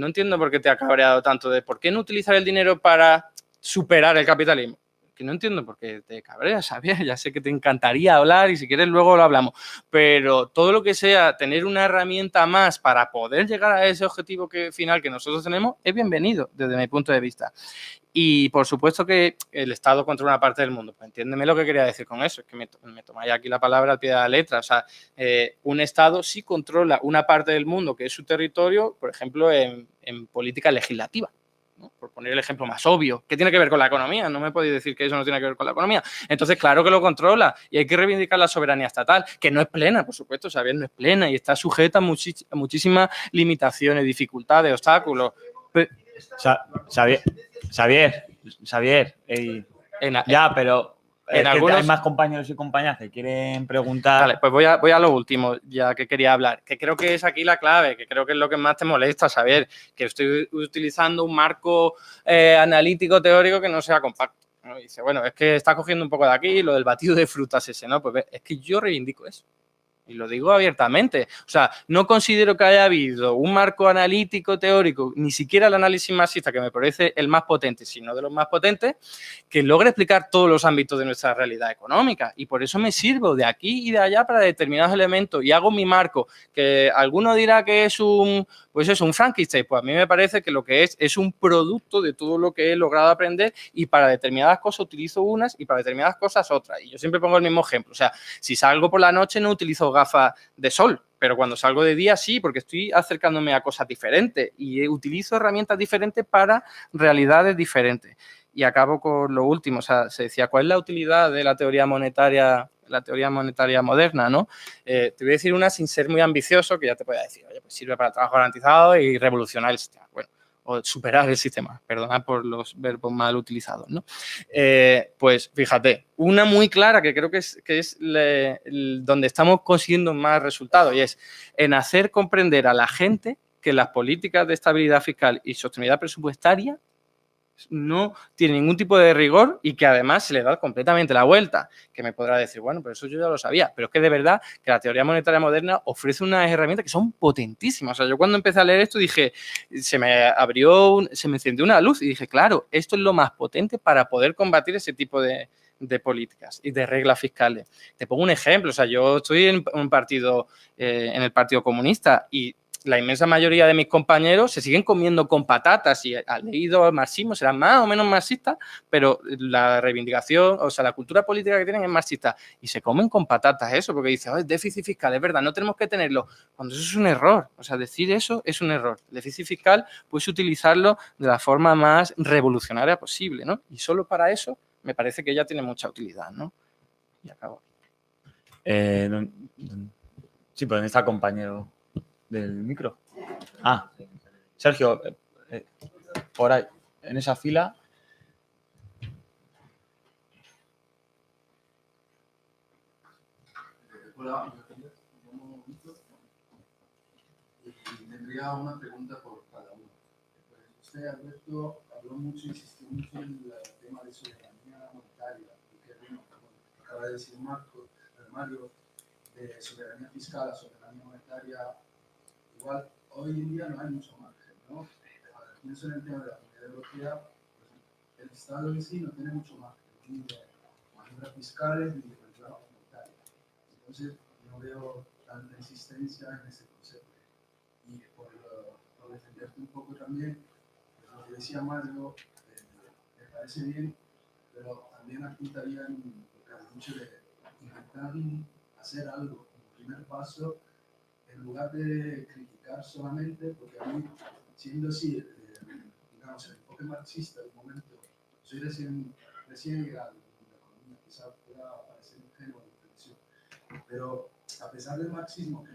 [SPEAKER 7] entiendo por qué te ha cabreado tanto de por qué no utilizar el dinero para superar el capitalismo? Que no entiendo por qué te cabreas, Xavier, ya sé que te encantaría hablar y si quieres luego lo hablamos, pero todo lo que sea tener una herramienta más para poder llegar a ese objetivo final que nosotros tenemos es bienvenido desde mi punto de vista. Y por supuesto que el Estado controla una parte del mundo. Pues entiéndeme lo que quería decir con eso, es que me tomáis aquí la palabra al pie de la letra. O sea, un Estado sí controla una parte del mundo que es su territorio, por ejemplo, en política legislativa, ¿no? Por poner el ejemplo más obvio. ¿Qué tiene que ver con la economía? No me podéis decir que eso no tiene que ver con la economía. Entonces, claro que lo controla y hay que reivindicar la soberanía estatal, que no es plena, por supuesto, Xavier, no es plena y está sujeta a muchísimas limitaciones, dificultades, obstáculos.
[SPEAKER 1] Xavier, ya, pero hay más compañeros y compañeras que quieren preguntar.
[SPEAKER 7] Vale, pues voy a lo último, ya que quería hablar, que creo que es aquí la clave, que creo que es lo que más te molesta, saber que estoy utilizando un marco analítico teórico que no sea compacto, ¿no? Y dice, bueno, es que está cogiendo un poco de aquí lo del batido de frutas ese, ¿no? Pues es que yo reivindico eso. Y lo digo abiertamente. O sea, no considero que haya habido un marco analítico, teórico, ni siquiera el análisis marxista, que me parece el más potente, sino de los más potentes, que logre explicar todos los ámbitos de nuestra realidad económica. Y por eso me sirvo de aquí y de allá para determinados elementos y hago mi marco. Que alguno dirá que es un Frankenstein. Pues a mí me parece que lo que es un producto de todo lo que he logrado aprender y para determinadas cosas utilizo unas y para determinadas cosas otras. Y yo siempre pongo el mismo ejemplo. O sea, si salgo por la noche no utilizo gafas de sol, pero cuando salgo de día sí, porque estoy acercándome a cosas diferentes y utilizo herramientas diferentes para realidades diferentes. Y acabo con lo último, o sea, se decía, ¿cuál es la utilidad de la teoría monetaria moderna, ¿no? Te voy a decir una sin ser muy ambicioso, que ya te voy a decir, oye, pues sirve para el trabajo garantizado y revolucionar el sistema. Bueno, o superar el sistema, perdonad por los verbos mal utilizados, ¿no? Pues fíjate, una muy clara que creo que es donde estamos consiguiendo más resultados y es en hacer comprender a la gente que las políticas de estabilidad fiscal y sostenibilidad presupuestaria no tiene ningún tipo de rigor y que además se le da completamente la vuelta, que me podrá decir, bueno, pero eso yo ya lo sabía, pero es que de verdad que la teoría monetaria moderna ofrece unas herramientas que son potentísimas. O sea, yo cuando empecé a leer esto dije, se me encendió una luz y dije, claro, esto es lo más potente para poder combatir ese tipo de políticas y de reglas fiscales. Te pongo un ejemplo, o sea, yo estoy en un partido, en el Partido Comunista y la inmensa mayoría de mis compañeros se siguen comiendo con patatas y han leído marxismo, serán más o menos marxistas, pero la reivindicación, o sea, la cultura política que tienen es marxista y se comen con patatas eso, porque dicen, oh, es déficit fiscal, es verdad, no tenemos que tenerlo, cuando eso es un error, o sea, decir eso es un error. El déficit fiscal puedes utilizarlo de la forma más revolucionaria posible, ¿no? Y solo para eso me parece que ya tiene mucha utilidad, ¿no? Y acabo.
[SPEAKER 1] Sí, pues ¿dónde está el compañero del micro? Ah, Sergio, por ahí, en esa fila.
[SPEAKER 8] Hola, me llamo Víctor y tendría una pregunta por cada uno. Pues usted, Alberto, habló mucho, insistió mucho en el tema de soberanía monetaria, y que bueno, acaba de decir Mario, de soberanía fiscal a soberanía monetaria. Igual, hoy en día no hay mucho margen, ¿no? Pienso en el tema de la Comunidad Europea, pues, el Estado en sí no tiene mucho margen, ni de maniobras fiscales ni de maniobras monetarias. Entonces, no veo tanta insistencia en ese concepto. Y por defenderte un poco también, lo que decía Mario, me parece bien, pero también apuntaría en lo que has dicho de intentar hacer algo como primer paso, en lugar de criticar solamente, porque a mí, siendo así, digamos, el enfoque marxista del momento, soy recién llegado en la economía, quizás pueda parecer ingenuo la reflexión, pero a pesar del marxismo, que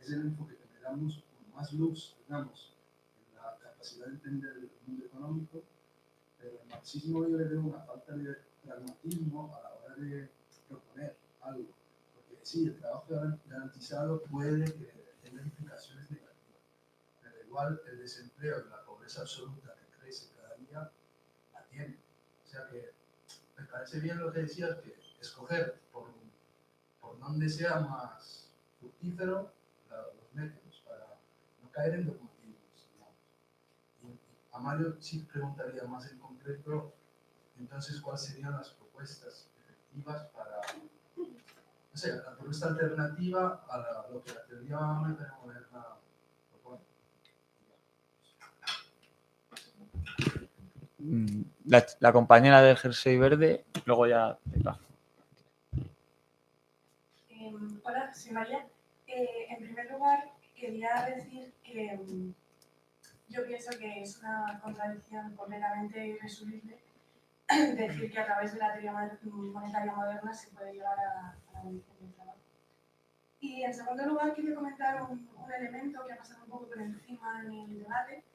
[SPEAKER 8] es el enfoque que me damos más luz, digamos, en la capacidad de entender el mundo económico, pero el marxismo yo le veo una falta de pragmatismo a la hora de proponer algo. Porque sí, el trabajo garantizado puede que tenga implicaciones negativas, pero igual el desempleo y la pobreza absoluta que crece cada día la tiene. O sea que me parece bien lo que decías, que escoger por donde sea más fructífero los métodos para no caer en dogmatismos. Y a Mario sí preguntaría más en concreto, entonces, ¿cuáles serían las propuestas efectivas para, no sé, la propuesta alternativa a lo que la teoría monetaria moderna propone?
[SPEAKER 1] La compañera del jersey verde, luego ya...
[SPEAKER 9] Hola, soy María. En primer lugar, quería decir que yo pienso que es una contradicción completamente irresoluble decir que a través de la teoría monetaria moderna se puede llegar a la abolición del trabajo. Y en segundo lugar, quería comentar un elemento que ha pasado un poco por encima en el debate,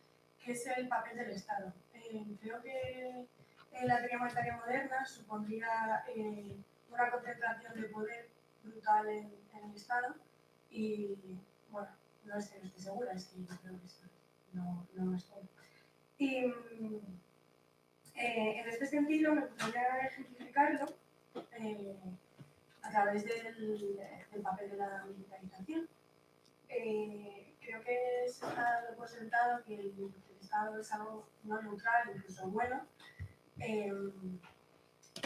[SPEAKER 9] que es el papel del Estado. Creo que la teoría monetaria moderna supondría una concentración de poder brutal en el Estado y, bueno, no es que no estoy segura, es que yo creo que sí, no estoy. Y en este sentido me gustaría ejemplificarlo través del papel de la militarización. Creo que se está dando por sentado que el Estado es algo no neutral, incluso bueno,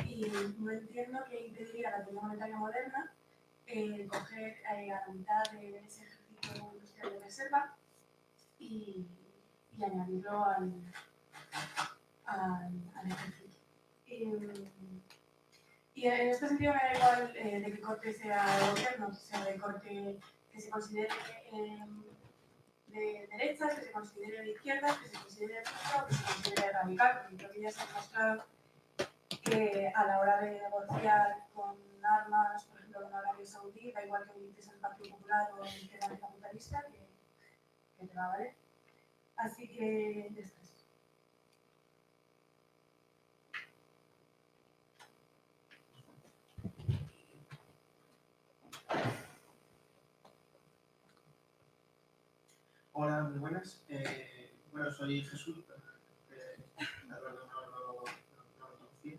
[SPEAKER 9] y no entiendo qué impediría a la teoría monetaria moderna coger a la mitad de ese ejercicio industrial de reserva y añadirlo al ejercicio. Y en este sentido me da igual de qué corte sea el gobierno, que sea de corte que se considere de derechas, que se considere de izquierdas, que se considere de centro, que se considere radical, porque creo que ya se ha demostrado que a la hora de negociar con armas, por ejemplo, con Arabia Saudí, da igual que milites el Partido Popular o el que gane capitalista, que te va a valer. Así que ya está.
[SPEAKER 10] Hola, muy buenas. Bueno, soy Jesús, no lo conocía.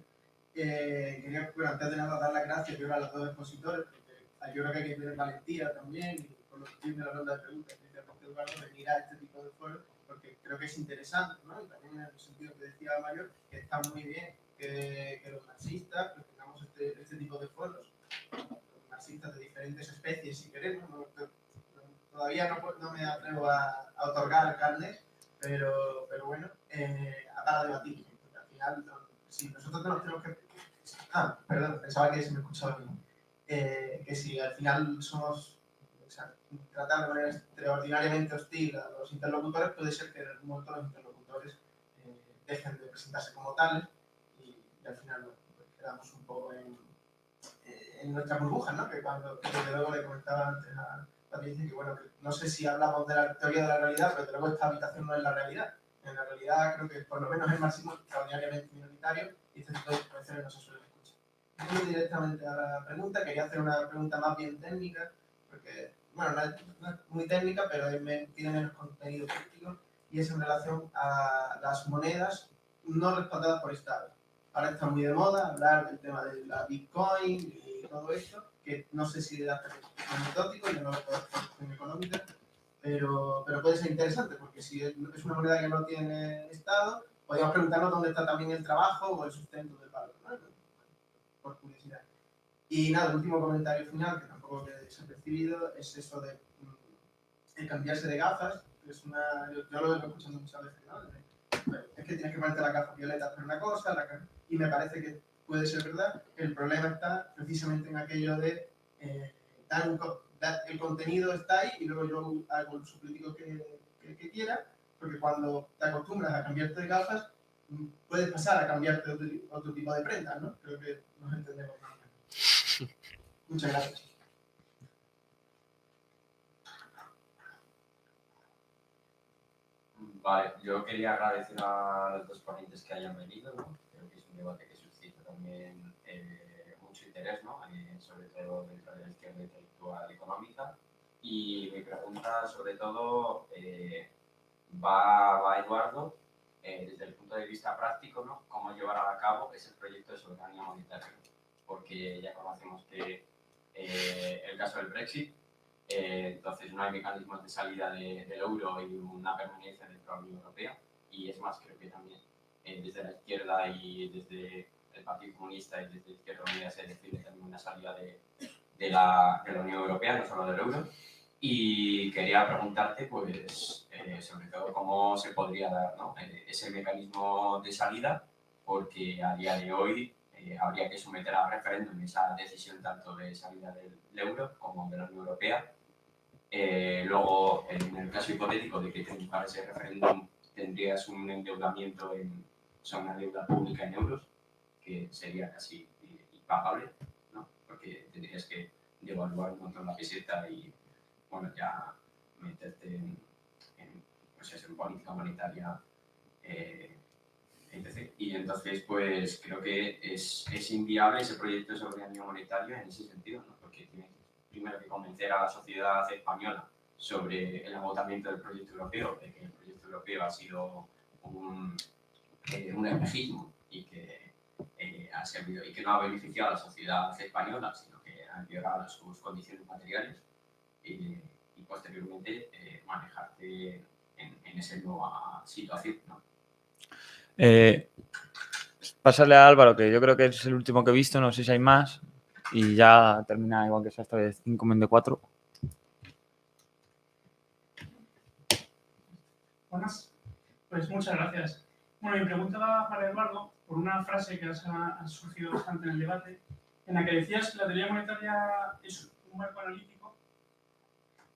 [SPEAKER 10] Quería, bueno, antes de nada, dar las gracias a los dos expositores, porque yo creo que hay que tener valentía también, y por lo que estoy en la ronda de preguntas, especialmente Eduardo, venir a este tipo de foros, porque creo que es interesante, ¿no? Y también en el sentido que decía Mayor, que está muy bien que los marxistas pues, tengamos este tipo de foros, los marxistas de diferentes especies, si queremos, ¿no? Todavía no me atrevo a otorgar carnes, pero bueno, para debatir. Porque al final, si nosotros nos tenemos que... perdón, pensaba que se me escuchaba bien. Que si al final somos... O sea, tratar de manera extraordinariamente hostil a los interlocutores, puede ser que en algún momento los interlocutores dejen de presentarse como tales y al final bueno, pues quedamos un poco en nuestra burbuja, ¿no? Que cuando, desde luego le comentaba antes a Patricia que bueno, que no sé si hablamos de la teoría de la realidad, pero desde luego esta habitación no es la realidad. En la realidad creo que por lo menos el marxismo es extraordinariamente minoritario y este tipo de expresiones no se suelen escuchar. Yendo directamente a la pregunta, quería hacer una pregunta más bien técnica, porque, bueno, no es muy técnica, pero tiene menos contenido político, y es en relación a las monedas no respaldadas por Estados. Ahora está muy de moda hablar del tema de la Bitcoin y todo esto, que no sé si da anecdótico, yo no lo puedo hacer en económica, pero puede ser interesante, porque si es una moneda que no tiene Estado, podríamos preguntarnos dónde está también el trabajo o el sustento del palo, ¿no? Por curiosidad. Y nada, el último comentario final, que tampoco quede desapercibido, es eso de el cambiarse de gafas. Es yo lo vengo escuchando muchas veces, ¿no? Es que tienes que ponerte las gafas violetas para una cosa, y me parece que puede ser verdad. El problema está precisamente en aquello de el contenido está ahí y luego yo hago el uso político que quiera, porque cuando te acostumbras a cambiarte de gafas, puedes pasar a cambiarte otro tipo de prendas, ¿no? Creo que nos entendemos más o menos. Muchas gracias.
[SPEAKER 11] Vale, yo quería agradecer a los dos ponentes que hayan venido, ¿no? Creo que es un debate que suscita también mucho interés, ¿no? Sobre todo dentro de la izquierda intelectual económica. Y mi pregunta, sobre todo, va a Eduardo, desde el punto de vista práctico, ¿no? Cómo llevar a cabo ese proyecto de soberanía monetaria. Porque ya conocemos que el caso del Brexit, entonces no hay mecanismos de salida del euro y una permanencia dentro de la Unión Europea. Y es más, creo que también desde la izquierda y desde el Partido Comunista y desde Izquierda Unida se defiende también una salida de la Unión Europea, no solo del euro. Y quería preguntarte, pues, sobre todo cómo se podría dar, ¿no? Ese mecanismo de salida, porque a día de hoy habría que someter a referéndum esa decisión tanto de salida del euro como de la Unión Europea. Luego, en el caso hipotético de que para ese referéndum tendrías un endeudamiento, una deuda pública en euros, que sería casi impagable, ¿no? Porque tendrías que devaluar un montón la peseta y, bueno, ya meterte en política monetaria, etc. Y entonces, pues, creo que es inviable ese proyecto de soberanía monetaria en ese sentido, ¿no? Porque tiene primero que convencer a la sociedad española sobre el agotamiento del proyecto europeo, de que el proyecto europeo ha sido un espejismo y que ha servido y que no ha beneficiado a la sociedad española, sino que ha llegar a sus condiciones materiales y posteriormente manejarte en esa nueva situación, ¿no?
[SPEAKER 1] Pásale a Álvaro, que yo creo que es el último que he visto, no sé si hay más, y ya termina igual que sea esta vez 5 de 4.
[SPEAKER 12] Buenas, pues muchas gracias. Bueno, mi pregunta va para Eduardo por una frase que ha surgido bastante en el debate, en la que decías que la teoría monetaria es un marco analítico,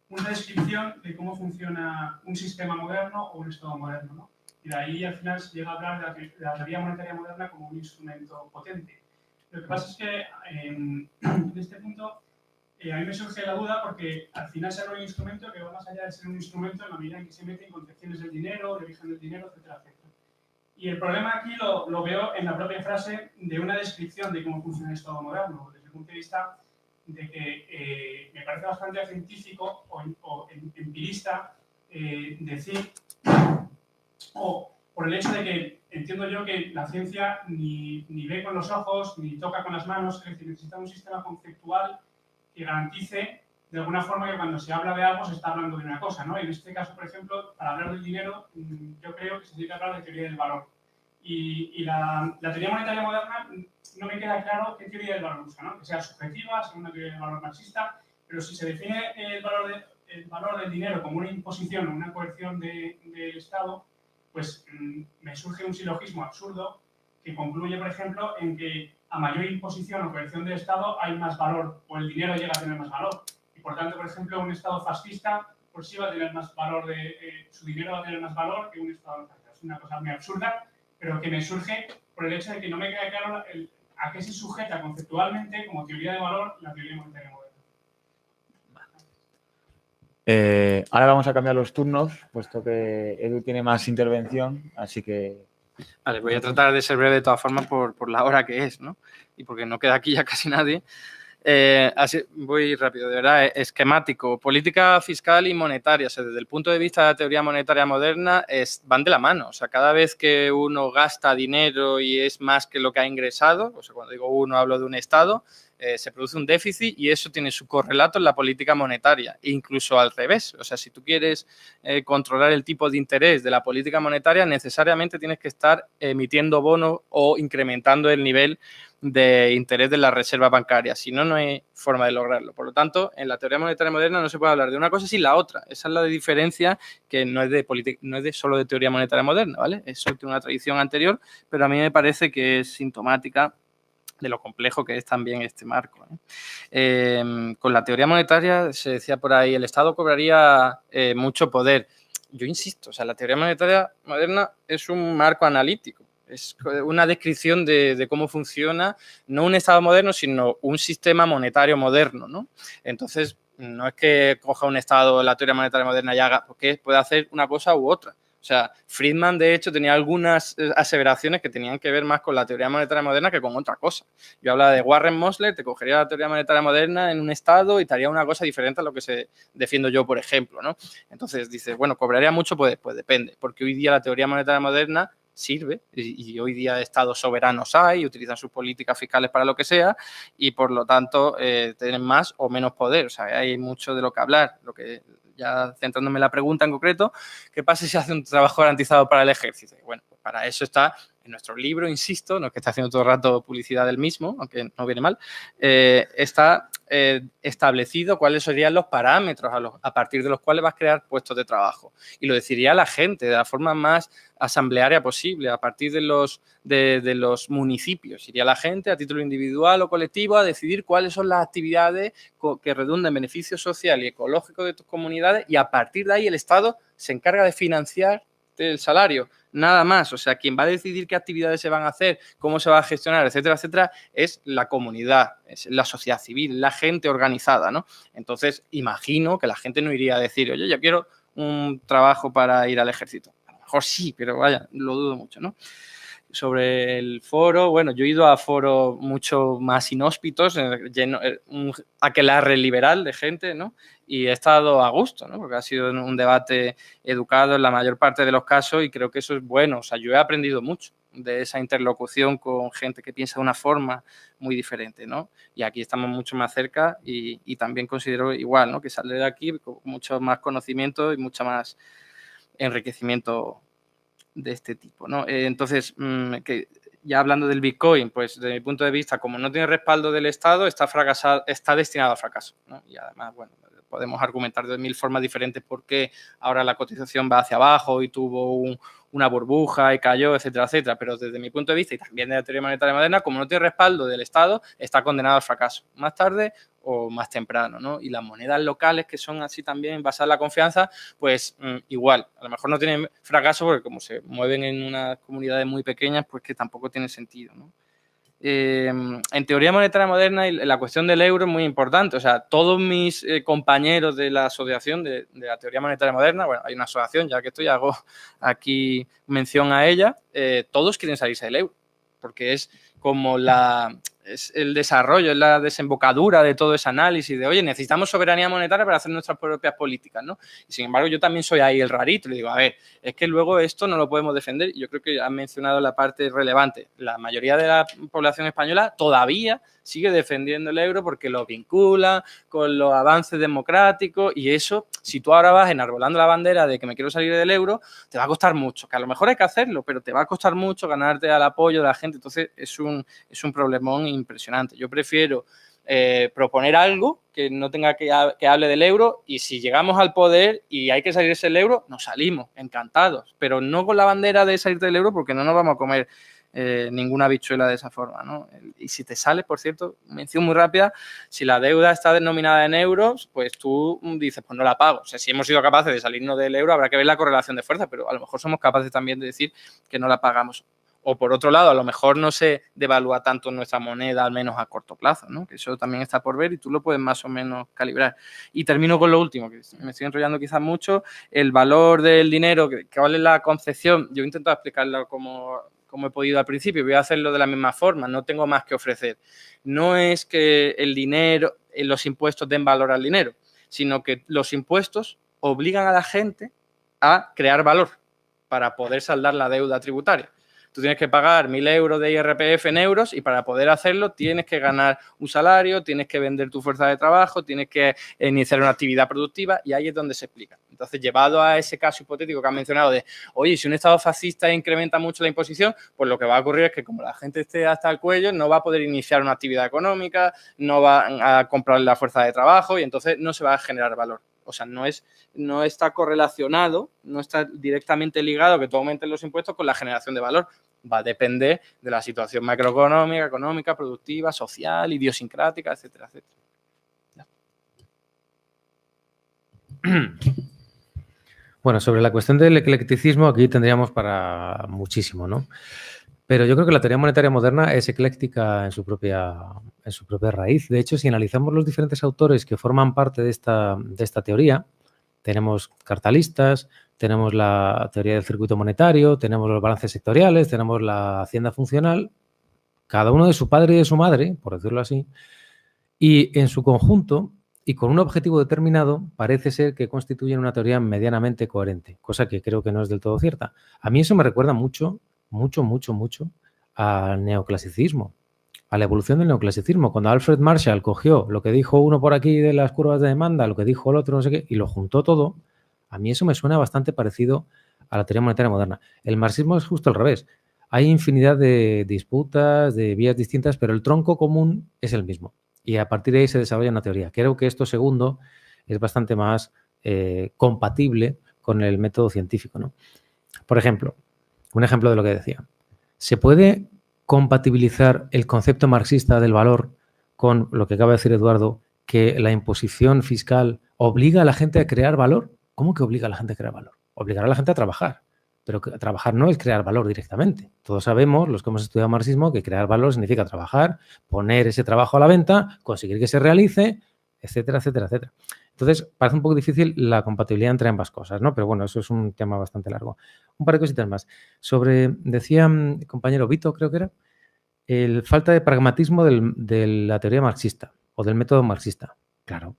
[SPEAKER 12] una descripción de cómo funciona un sistema moderno o un estado moderno, ¿no? Y de ahí al final se llega a hablar de la teoría monetaria moderna como un instrumento potente. Lo que pasa es que en este punto a mí me surge la duda porque al final se habla de un instrumento que va más allá de ser un instrumento en la medida en que se mete en concepciones del dinero, de origen del dinero, etcétera, etcétera. Y el problema aquí lo veo en la propia frase de una descripción de cómo funciona el Estado moderno, desde el punto de vista de que me parece bastante científico o empirista decir, o por el hecho de que entiendo yo que la ciencia ni ve con los ojos, ni toca con las manos, es decir, necesita un sistema conceptual que garantice de alguna forma que cuando se habla de algo se está hablando de una cosa, ¿no? En este caso, por ejemplo, para hablar del dinero, yo creo que se tiene que hablar de teoría del valor. Y la teoría monetaria moderna no me queda claro qué teoría del valor usa, ¿no? Que sea subjetiva, sea una teoría del valor marxista, pero si se define el valor del dinero como una imposición o una coerción del Estado, pues me surge un silogismo absurdo que concluye, por ejemplo, en que a mayor imposición o coerción del Estado hay más valor, o el dinero llega a tener más valor. Y por tanto, por ejemplo, un Estado fascista por sí va a tener más valor, su dinero va a tener más valor que un Estado democrático. Es una cosa muy absurda, pero que me surge por el hecho de que no me queda claro a qué se sujeta conceptualmente como teoría de valor la teoría monetaria moderna.
[SPEAKER 1] Ahora vamos a cambiar los turnos, puesto que Edu tiene más intervención, así que...
[SPEAKER 7] Vale, voy a tratar de ser breve de todas formas por la hora que es, ¿no? Y porque no queda aquí ya casi nadie. Así voy rápido, de verdad, esquemático. Política fiscal y monetaria, o sea, desde el punto de vista de la teoría monetaria moderna, van de la mano. O sea, cada vez que uno gasta dinero y es más que lo que ha ingresado, o sea, cuando digo uno hablo de un Estado, se produce un déficit y eso tiene su correlato en la política monetaria, incluso al revés. O sea, si tú quieres controlar el tipo de interés de la política monetaria, necesariamente tienes que estar emitiendo bonos o incrementando el nivel de interés de la reserva bancaria. Si no, no hay forma de lograrlo. Por lo tanto, en la teoría monetaria moderna no se puede hablar de una cosa sin la otra. Esa es la diferencia, que no es de solo de teoría monetaria moderna, ¿vale? Eso tiene una tradición anterior, pero a mí me parece que es sintomática de lo complejo que es también este marco, ¿eh? Con la teoría monetaria, se decía por ahí, el Estado cobraría mucho poder. Yo insisto, o sea, la teoría monetaria moderna es un marco analítico. Es una descripción de cómo funciona, no un Estado moderno, sino un sistema monetario moderno, ¿no? Entonces, no es que coja un Estado la teoría monetaria moderna y haga, porque puede hacer una cosa u otra. O sea, Friedman, de hecho, tenía algunas aseveraciones que tenían que ver más con la teoría monetaria moderna que con otra cosa. Yo hablaba de Warren Mosler, te cogería la teoría monetaria moderna en un Estado y te haría una cosa diferente a lo que defiendo yo, por ejemplo, ¿no? Entonces, dices, bueno, ¿cobraría mucho? Pues depende, porque hoy día la teoría monetaria moderna sirve y hoy día estados soberanos hay, utilizan sus políticas fiscales para lo que sea y, por lo tanto, tienen más o menos poder. O sea, hay mucho de lo que hablar. Lo que, ya centrándome en la pregunta en concreto, ¿qué pasa si se hace un trabajo garantizado para el ejército? Bueno, pues para eso está en nuestro libro, insisto, no es que esté haciendo todo el rato publicidad del mismo, aunque no viene mal, está establecido cuáles serían los parámetros a partir de los cuales vas a crear puestos de trabajo. Y lo decidiría la gente de la forma más asamblearia posible, a partir de los municipios. Iría la gente a título individual o colectivo a decidir cuáles son las actividades que redundan en beneficio social y ecológico de tus comunidades y a partir de ahí el Estado se encarga de financiar el salario, nada más. O sea, quien va a decidir qué actividades se van a hacer, cómo se va a gestionar, etcétera, etcétera, es la comunidad, es la sociedad civil, la gente organizada, ¿no? Entonces, imagino que la gente no iría a decir, oye, yo quiero un trabajo para ir al ejército. A lo mejor sí, pero vaya, lo dudo mucho, ¿no? sobre el foro, bueno, yo he ido a foros mucho más inhóspitos, aquelarre liberal de gente, ¿no? Y he estado a gusto, ¿no? Porque ha sido un debate educado en la mayor parte de los casos y creo que eso es bueno. O sea, yo he aprendido mucho de esa interlocución con gente que piensa de una forma muy diferente, ¿no? Y aquí estamos mucho más cerca y también considero igual, ¿no? Que saldré de aquí con mucho más conocimiento y mucho más enriquecimiento de este tipo, ¿no? Entonces, que ya hablando del Bitcoin, pues desde mi punto de vista, como no tiene respaldo del Estado, está fracasado, está destinado al fracaso, ¿no? Y además, bueno, podemos argumentar de 1000 formas diferentes por qué ahora la cotización va hacia abajo y tuvo una burbuja y cayó, etcétera, etcétera. Pero desde mi punto de vista y también de la teoría monetaria moderna, como no tiene respaldo del Estado, está condenado al fracaso, más tarde o más temprano, ¿no? Y las monedas locales, que son así también basadas en la confianza, pues igual, a lo mejor no tienen fracaso porque como se mueven en unas comunidades muy pequeñas, pues que tampoco tiene sentido, ¿no? En teoría monetaria moderna y la cuestión del euro es muy importante. O sea, todos mis compañeros de la asociación de la teoría monetaria moderna, bueno, hay una asociación, ya que estoy, hago aquí mención a ella, todos quieren salirse del euro, porque es como es el desarrollo, es la desembocadura de todo ese análisis de, oye, necesitamos soberanía monetaria para hacer nuestras propias políticas, ¿no? Y sin embargo, yo también soy ahí el rarito. Le digo, a ver, es que luego esto no lo podemos defender. Y yo creo que han mencionado la parte relevante. La mayoría de la población española todavía sigue defendiendo el euro porque lo vincula con los avances democráticos y eso, si tú ahora vas enarbolando la bandera de que me quiero salir del euro, te va a costar mucho, que a lo mejor hay que hacerlo, pero te va a costar mucho ganarte al apoyo de la gente. Entonces, es un problemón impresionante. Yo prefiero proponer algo que no tenga que hable del euro y si llegamos al poder y hay que salirse del euro, nos salimos, encantados, pero no con la bandera de salir del euro porque no nos vamos a comer ninguna habichuela de esa forma, ¿no? Y si te sales, por cierto, mención muy rápida, si la deuda está denominada en euros, pues tú dices, pues no la pago. O sea, si hemos sido capaces de salirnos del euro, habrá que ver la correlación de fuerza, pero a lo mejor somos capaces también de decir que no la pagamos. O por otro lado, a lo mejor no se devalúa tanto nuestra moneda, al menos a corto plazo, ¿no? Que eso también está por ver y tú lo puedes más o menos calibrar. Y termino con lo último, que me estoy enrollando quizás mucho, el valor del dinero, que cuál es la concepción. Yo he intentado explicarlo como he podido al principio, voy a hacerlo de la misma forma, no tengo más que ofrecer. No es que el dinero, los impuestos den valor al dinero, sino que los impuestos obligan a la gente a crear valor para poder saldar la deuda tributaria. Tú tienes que pagar 1.000 euros de IRPF en euros y para poder hacerlo tienes que ganar un salario, tienes que vender tu fuerza de trabajo, tienes que iniciar una actividad productiva y ahí es donde se explica. Entonces, llevado a ese caso hipotético que han mencionado de, oye, si un Estado fascista incrementa mucho la imposición, pues lo que va a ocurrir es que como la gente esté hasta el cuello, no va a poder iniciar una actividad económica, no va a comprar la fuerza de trabajo y entonces no se va a generar valor. O sea, no está correlacionado, no está directamente ligado que tú aumentes los impuestos con la generación de valor. Va a depender de la situación macroeconómica, económica, productiva, social, idiosincrática, etcétera, etcétera. Ya.
[SPEAKER 6] Bueno, sobre la cuestión del eclecticismo, aquí tendríamos para muchísimo, ¿no? Pero yo creo que la teoría monetaria moderna es ecléctica en su propia raíz. De hecho, si analizamos los diferentes autores que forman parte de esta teoría, tenemos cartalistas, tenemos la teoría del circuito monetario, tenemos los balances sectoriales, tenemos la hacienda funcional, cada uno de su padre y de su madre, por decirlo así, y en su conjunto y con un objetivo determinado parece ser que constituyen una teoría medianamente coherente, cosa que creo que no es del todo cierta. A mí eso me recuerda mucho al neoclasicismo, a la evolución del neoclasicismo. Cuando Alfred Marshall cogió lo que dijo uno por aquí de las curvas de demanda, lo que dijo el otro, no sé qué, y lo juntó todo, a mí eso me suena bastante parecido a la teoría monetaria moderna. El marxismo es justo al revés. Hay infinidad de disputas, de vías distintas, pero el tronco común es el mismo. Y a partir de ahí se desarrolla una teoría. Creo que esto segundo es bastante más compatible con el método científico, ¿no? Por ejemplo, un ejemplo de lo que decía. ¿Se puede compatibilizar el concepto marxista del valor con lo que acaba de decir Eduardo, que la imposición fiscal obliga a la gente a crear valor? ¿Cómo que obliga a la gente a crear valor? Obligará a la gente a trabajar. Pero trabajar no es crear valor directamente. Todos sabemos, los que hemos estudiado marxismo, que crear valor significa trabajar, poner ese trabajo a la venta, conseguir que se realice, etcétera, etcétera, etcétera. Entonces, parece un poco difícil la compatibilidad entre ambas cosas, ¿no? Pero bueno, eso es un tema bastante largo. Un par de cositas más. Decía compañero Vito, creo que era, el falta de pragmatismo de la teoría marxista o del método marxista. Claro.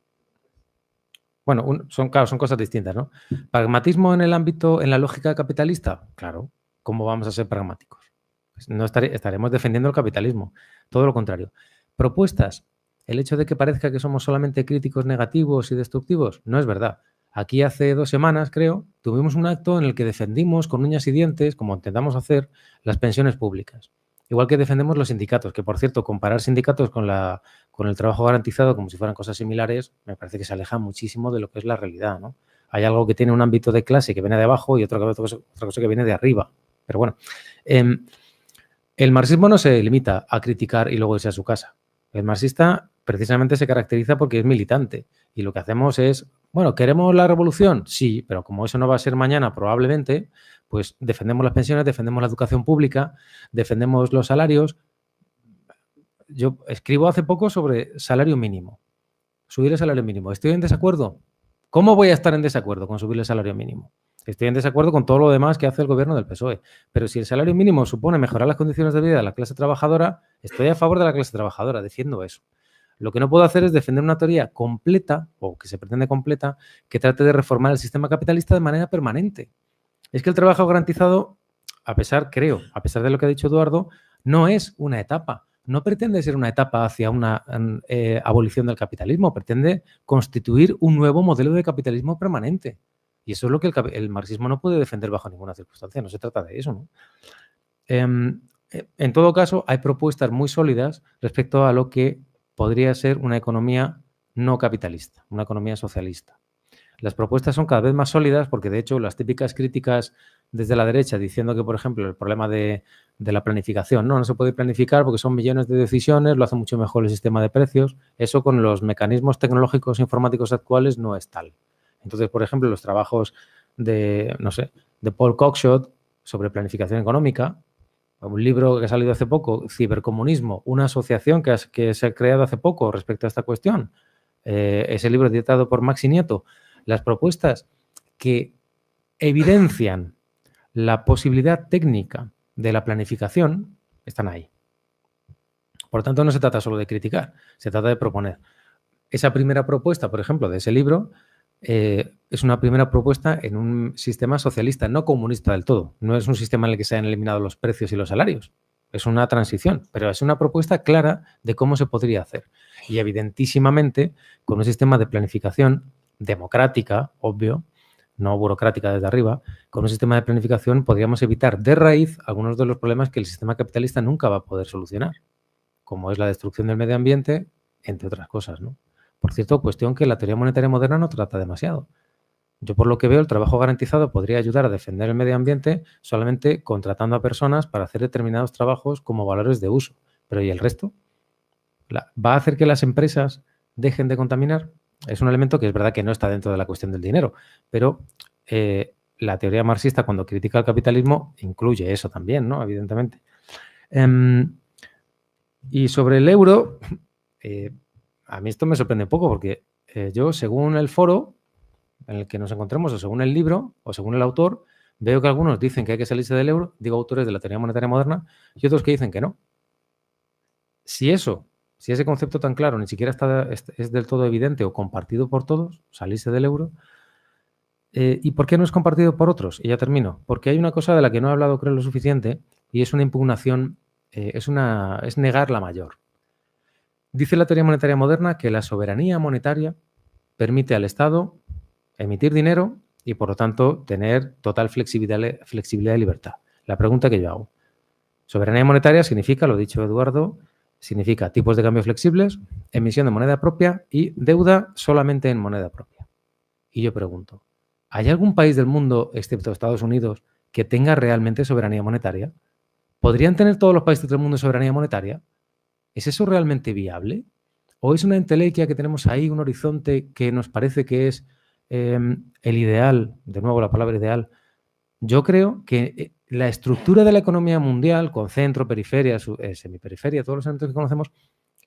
[SPEAKER 6] Bueno, son cosas distintas, ¿no? Pragmatismo en el ámbito, en la lógica capitalista. Claro. ¿Cómo vamos a ser pragmáticos? Pues no estaremos defendiendo el capitalismo. Todo lo contrario. Propuestas. El hecho de que parezca que somos solamente críticos negativos y destructivos no es verdad. Aquí hace 2 semanas, creo, tuvimos un acto en el que defendimos con uñas y dientes, como intentamos hacer, las pensiones públicas. Igual que defendemos los sindicatos, que por cierto, comparar sindicatos con el trabajo garantizado como si fueran cosas similares, me parece que se aleja muchísimo de lo que es la realidad, ¿no? Hay algo que tiene un ámbito de clase que viene de abajo y otra cosa que viene de arriba. Pero bueno, el marxismo no se limita a criticar y luego irse a su casa. El marxista precisamente se caracteriza porque es militante y lo que hacemos es, bueno, ¿queremos la revolución? Sí, pero como eso no va a ser mañana probablemente, pues defendemos las pensiones, defendemos la educación pública, defendemos los salarios. Yo escribo hace poco sobre salario mínimo, subir el salario mínimo. ¿Estoy en desacuerdo? ¿Cómo voy a estar en desacuerdo con subir el salario mínimo? Estoy en desacuerdo con todo lo demás que hace el gobierno del PSOE. Pero si el salario mínimo supone mejorar las condiciones de vida de la clase trabajadora, estoy a favor de la clase trabajadora, defiendo eso. Lo que no puedo hacer es defender una teoría completa, o que se pretende completa, que trate de reformar el sistema capitalista de manera permanente. Es que el trabajo garantizado, a pesar de lo que ha dicho Eduardo, no es una etapa. No pretende ser una etapa hacia una abolición del capitalismo, pretende constituir un nuevo modelo de capitalismo permanente. Y eso es lo que el marxismo no puede defender bajo ninguna circunstancia, no se trata de eso, ¿no? En todo caso, hay propuestas muy sólidas respecto a lo que podría ser una economía no capitalista, una economía socialista. Las propuestas son cada vez más sólidas porque, de hecho, las típicas críticas desde la derecha diciendo que, por ejemplo, el problema de la planificación, no se puede planificar porque son millones de decisiones, lo hace mucho mejor el sistema de precios. Eso con los mecanismos tecnológicos informáticos actuales no es tal. Entonces, por ejemplo, los trabajos de Paul Cockshott sobre planificación económica, un libro que ha salido hace poco, Cibercomunismo, una asociación que se ha creado hace poco respecto a esta cuestión. Ese libro editado por Maxi Nieto. Las propuestas que evidencian la posibilidad técnica de la planificación están ahí. Por lo tanto, no se trata solo de criticar, se trata de proponer. Esa primera propuesta, por ejemplo, de ese libro, es una primera propuesta en un sistema socialista, no comunista del todo. No es un sistema en el que se han eliminado los precios y los salarios. Es una transición, pero es una propuesta clara de cómo se podría hacer. Y evidentísimamente, con un sistema de planificación democrática, obvio, no burocrática desde arriba, con un sistema de planificación podríamos evitar de raíz algunos de los problemas que el sistema capitalista nunca va a poder solucionar, como es la destrucción del medio ambiente, entre otras cosas, ¿no? Por cierto, cuestión que la teoría monetaria moderna no trata demasiado. Yo, por lo que veo, el trabajo garantizado podría ayudar a defender el medio ambiente solamente contratando a personas para hacer determinados trabajos como valores de uso. Pero ¿y el resto? ¿Va a hacer que las empresas dejen de contaminar? Es un elemento que es verdad que no está dentro de la cuestión del dinero, pero la teoría marxista, cuando critica el capitalismo, incluye eso también, ¿no? Evidentemente. Y sobre el euro, a mí esto me sorprende un poco porque yo, según el foro en el que nos encontremos, o según el libro, o según el autor, veo que algunos dicen que hay que salirse del euro, digo autores de la teoría monetaria moderna, y otros que dicen que no. Si ese concepto tan claro ni siquiera es del todo evidente o compartido por todos, salirse del euro, ¿y por qué no es compartido por otros? Y ya termino. Porque hay una cosa de la que no he hablado, creo, lo suficiente, y es una impugnación, es negar la mayor. Dice la teoría monetaria moderna que la soberanía monetaria permite al Estado emitir dinero y, por lo tanto, tener total flexibilidad y libertad. La pregunta que yo hago. Soberanía monetaria significa, lo ha dicho Eduardo, significa tipos de cambio flexibles, emisión de moneda propia y deuda solamente en moneda propia. Y yo pregunto, ¿hay algún país del mundo, excepto Estados Unidos, que tenga realmente soberanía monetaria? ¿Podrían tener todos los países del mundo soberanía monetaria? ¿Es eso realmente viable? ¿O es una entelequia que tenemos ahí, un horizonte que nos parece que es el ideal? De nuevo, la palabra ideal. Yo creo que la estructura de la economía mundial, con centro, periferia, semiperiferia, todos los elementos que conocemos,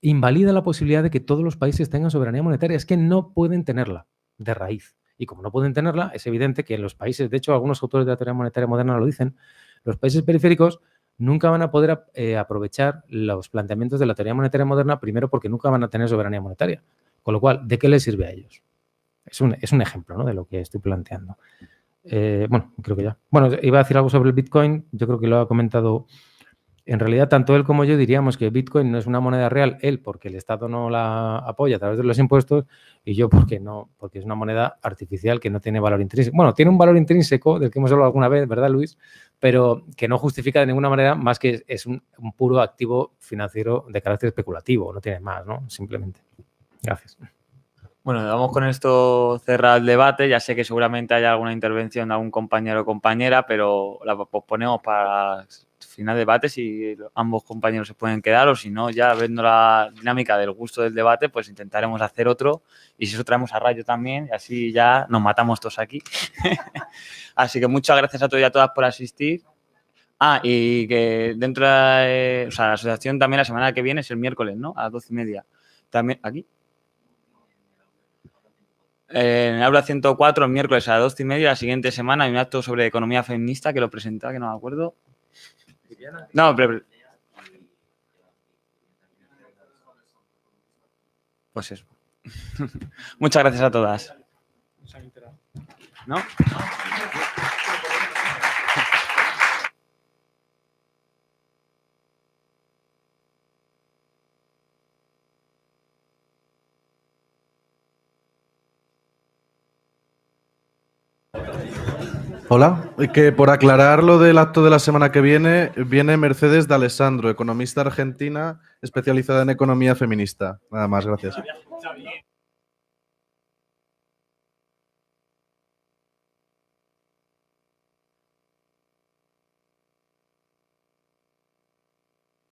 [SPEAKER 6] invalida la posibilidad de que todos los países tengan soberanía monetaria. Es que no pueden tenerla. de raíz. Y como no pueden tenerla, es evidente que en los países, de hecho, algunos autores de la teoría monetaria moderna lo dicen, los países periféricos nunca van a poder aprovechar los planteamientos de la teoría monetaria moderna, primero porque nunca van a tener soberanía monetaria. Con lo cual, ¿de qué les sirve a ellos? Es un ejemplo, ¿no?, de lo que estoy planteando. Bueno, creo que ya. Bueno, iba a decir algo sobre el Bitcoin. Yo creo que lo ha comentado. En realidad, tanto él como yo diríamos que Bitcoin no es una moneda real. Él porque el Estado no la apoya a través de los impuestos y yo porque no, porque es una moneda artificial que no tiene valor intrínseco. Bueno, tiene un valor intrínseco del que hemos hablado alguna vez, ¿verdad, Luis? Pero que no justifica de ninguna manera más que es un puro activo financiero de carácter especulativo. No tiene más, ¿no? Simplemente. Gracias.
[SPEAKER 1] Bueno, vamos con esto cerrado el debate. Ya sé que seguramente haya alguna intervención de algún compañero o compañera, pero la posponemos para el final del debate si ambos compañeros se pueden quedar o si no, ya viendo la dinámica del gusto del debate, pues intentaremos hacer otro y si eso traemos a Rayo también y así ya nos matamos todos aquí. Así que muchas gracias a todos y a todas por asistir. Y que dentro de la asociación también la semana que viene es el miércoles, ¿no? A las 12:30. También, ¿aquí? En el aula 104, el miércoles a las 12:30, la siguiente semana hay un acto sobre economía feminista que lo presenta, que no me acuerdo. No, pues eso. Muchas gracias a todas. ¿No?
[SPEAKER 13] Hola, que por aclarar lo del acto de la semana que viene, viene Mercedes de Alessandro, economista argentina especializada en economía feminista. Nada más, gracias.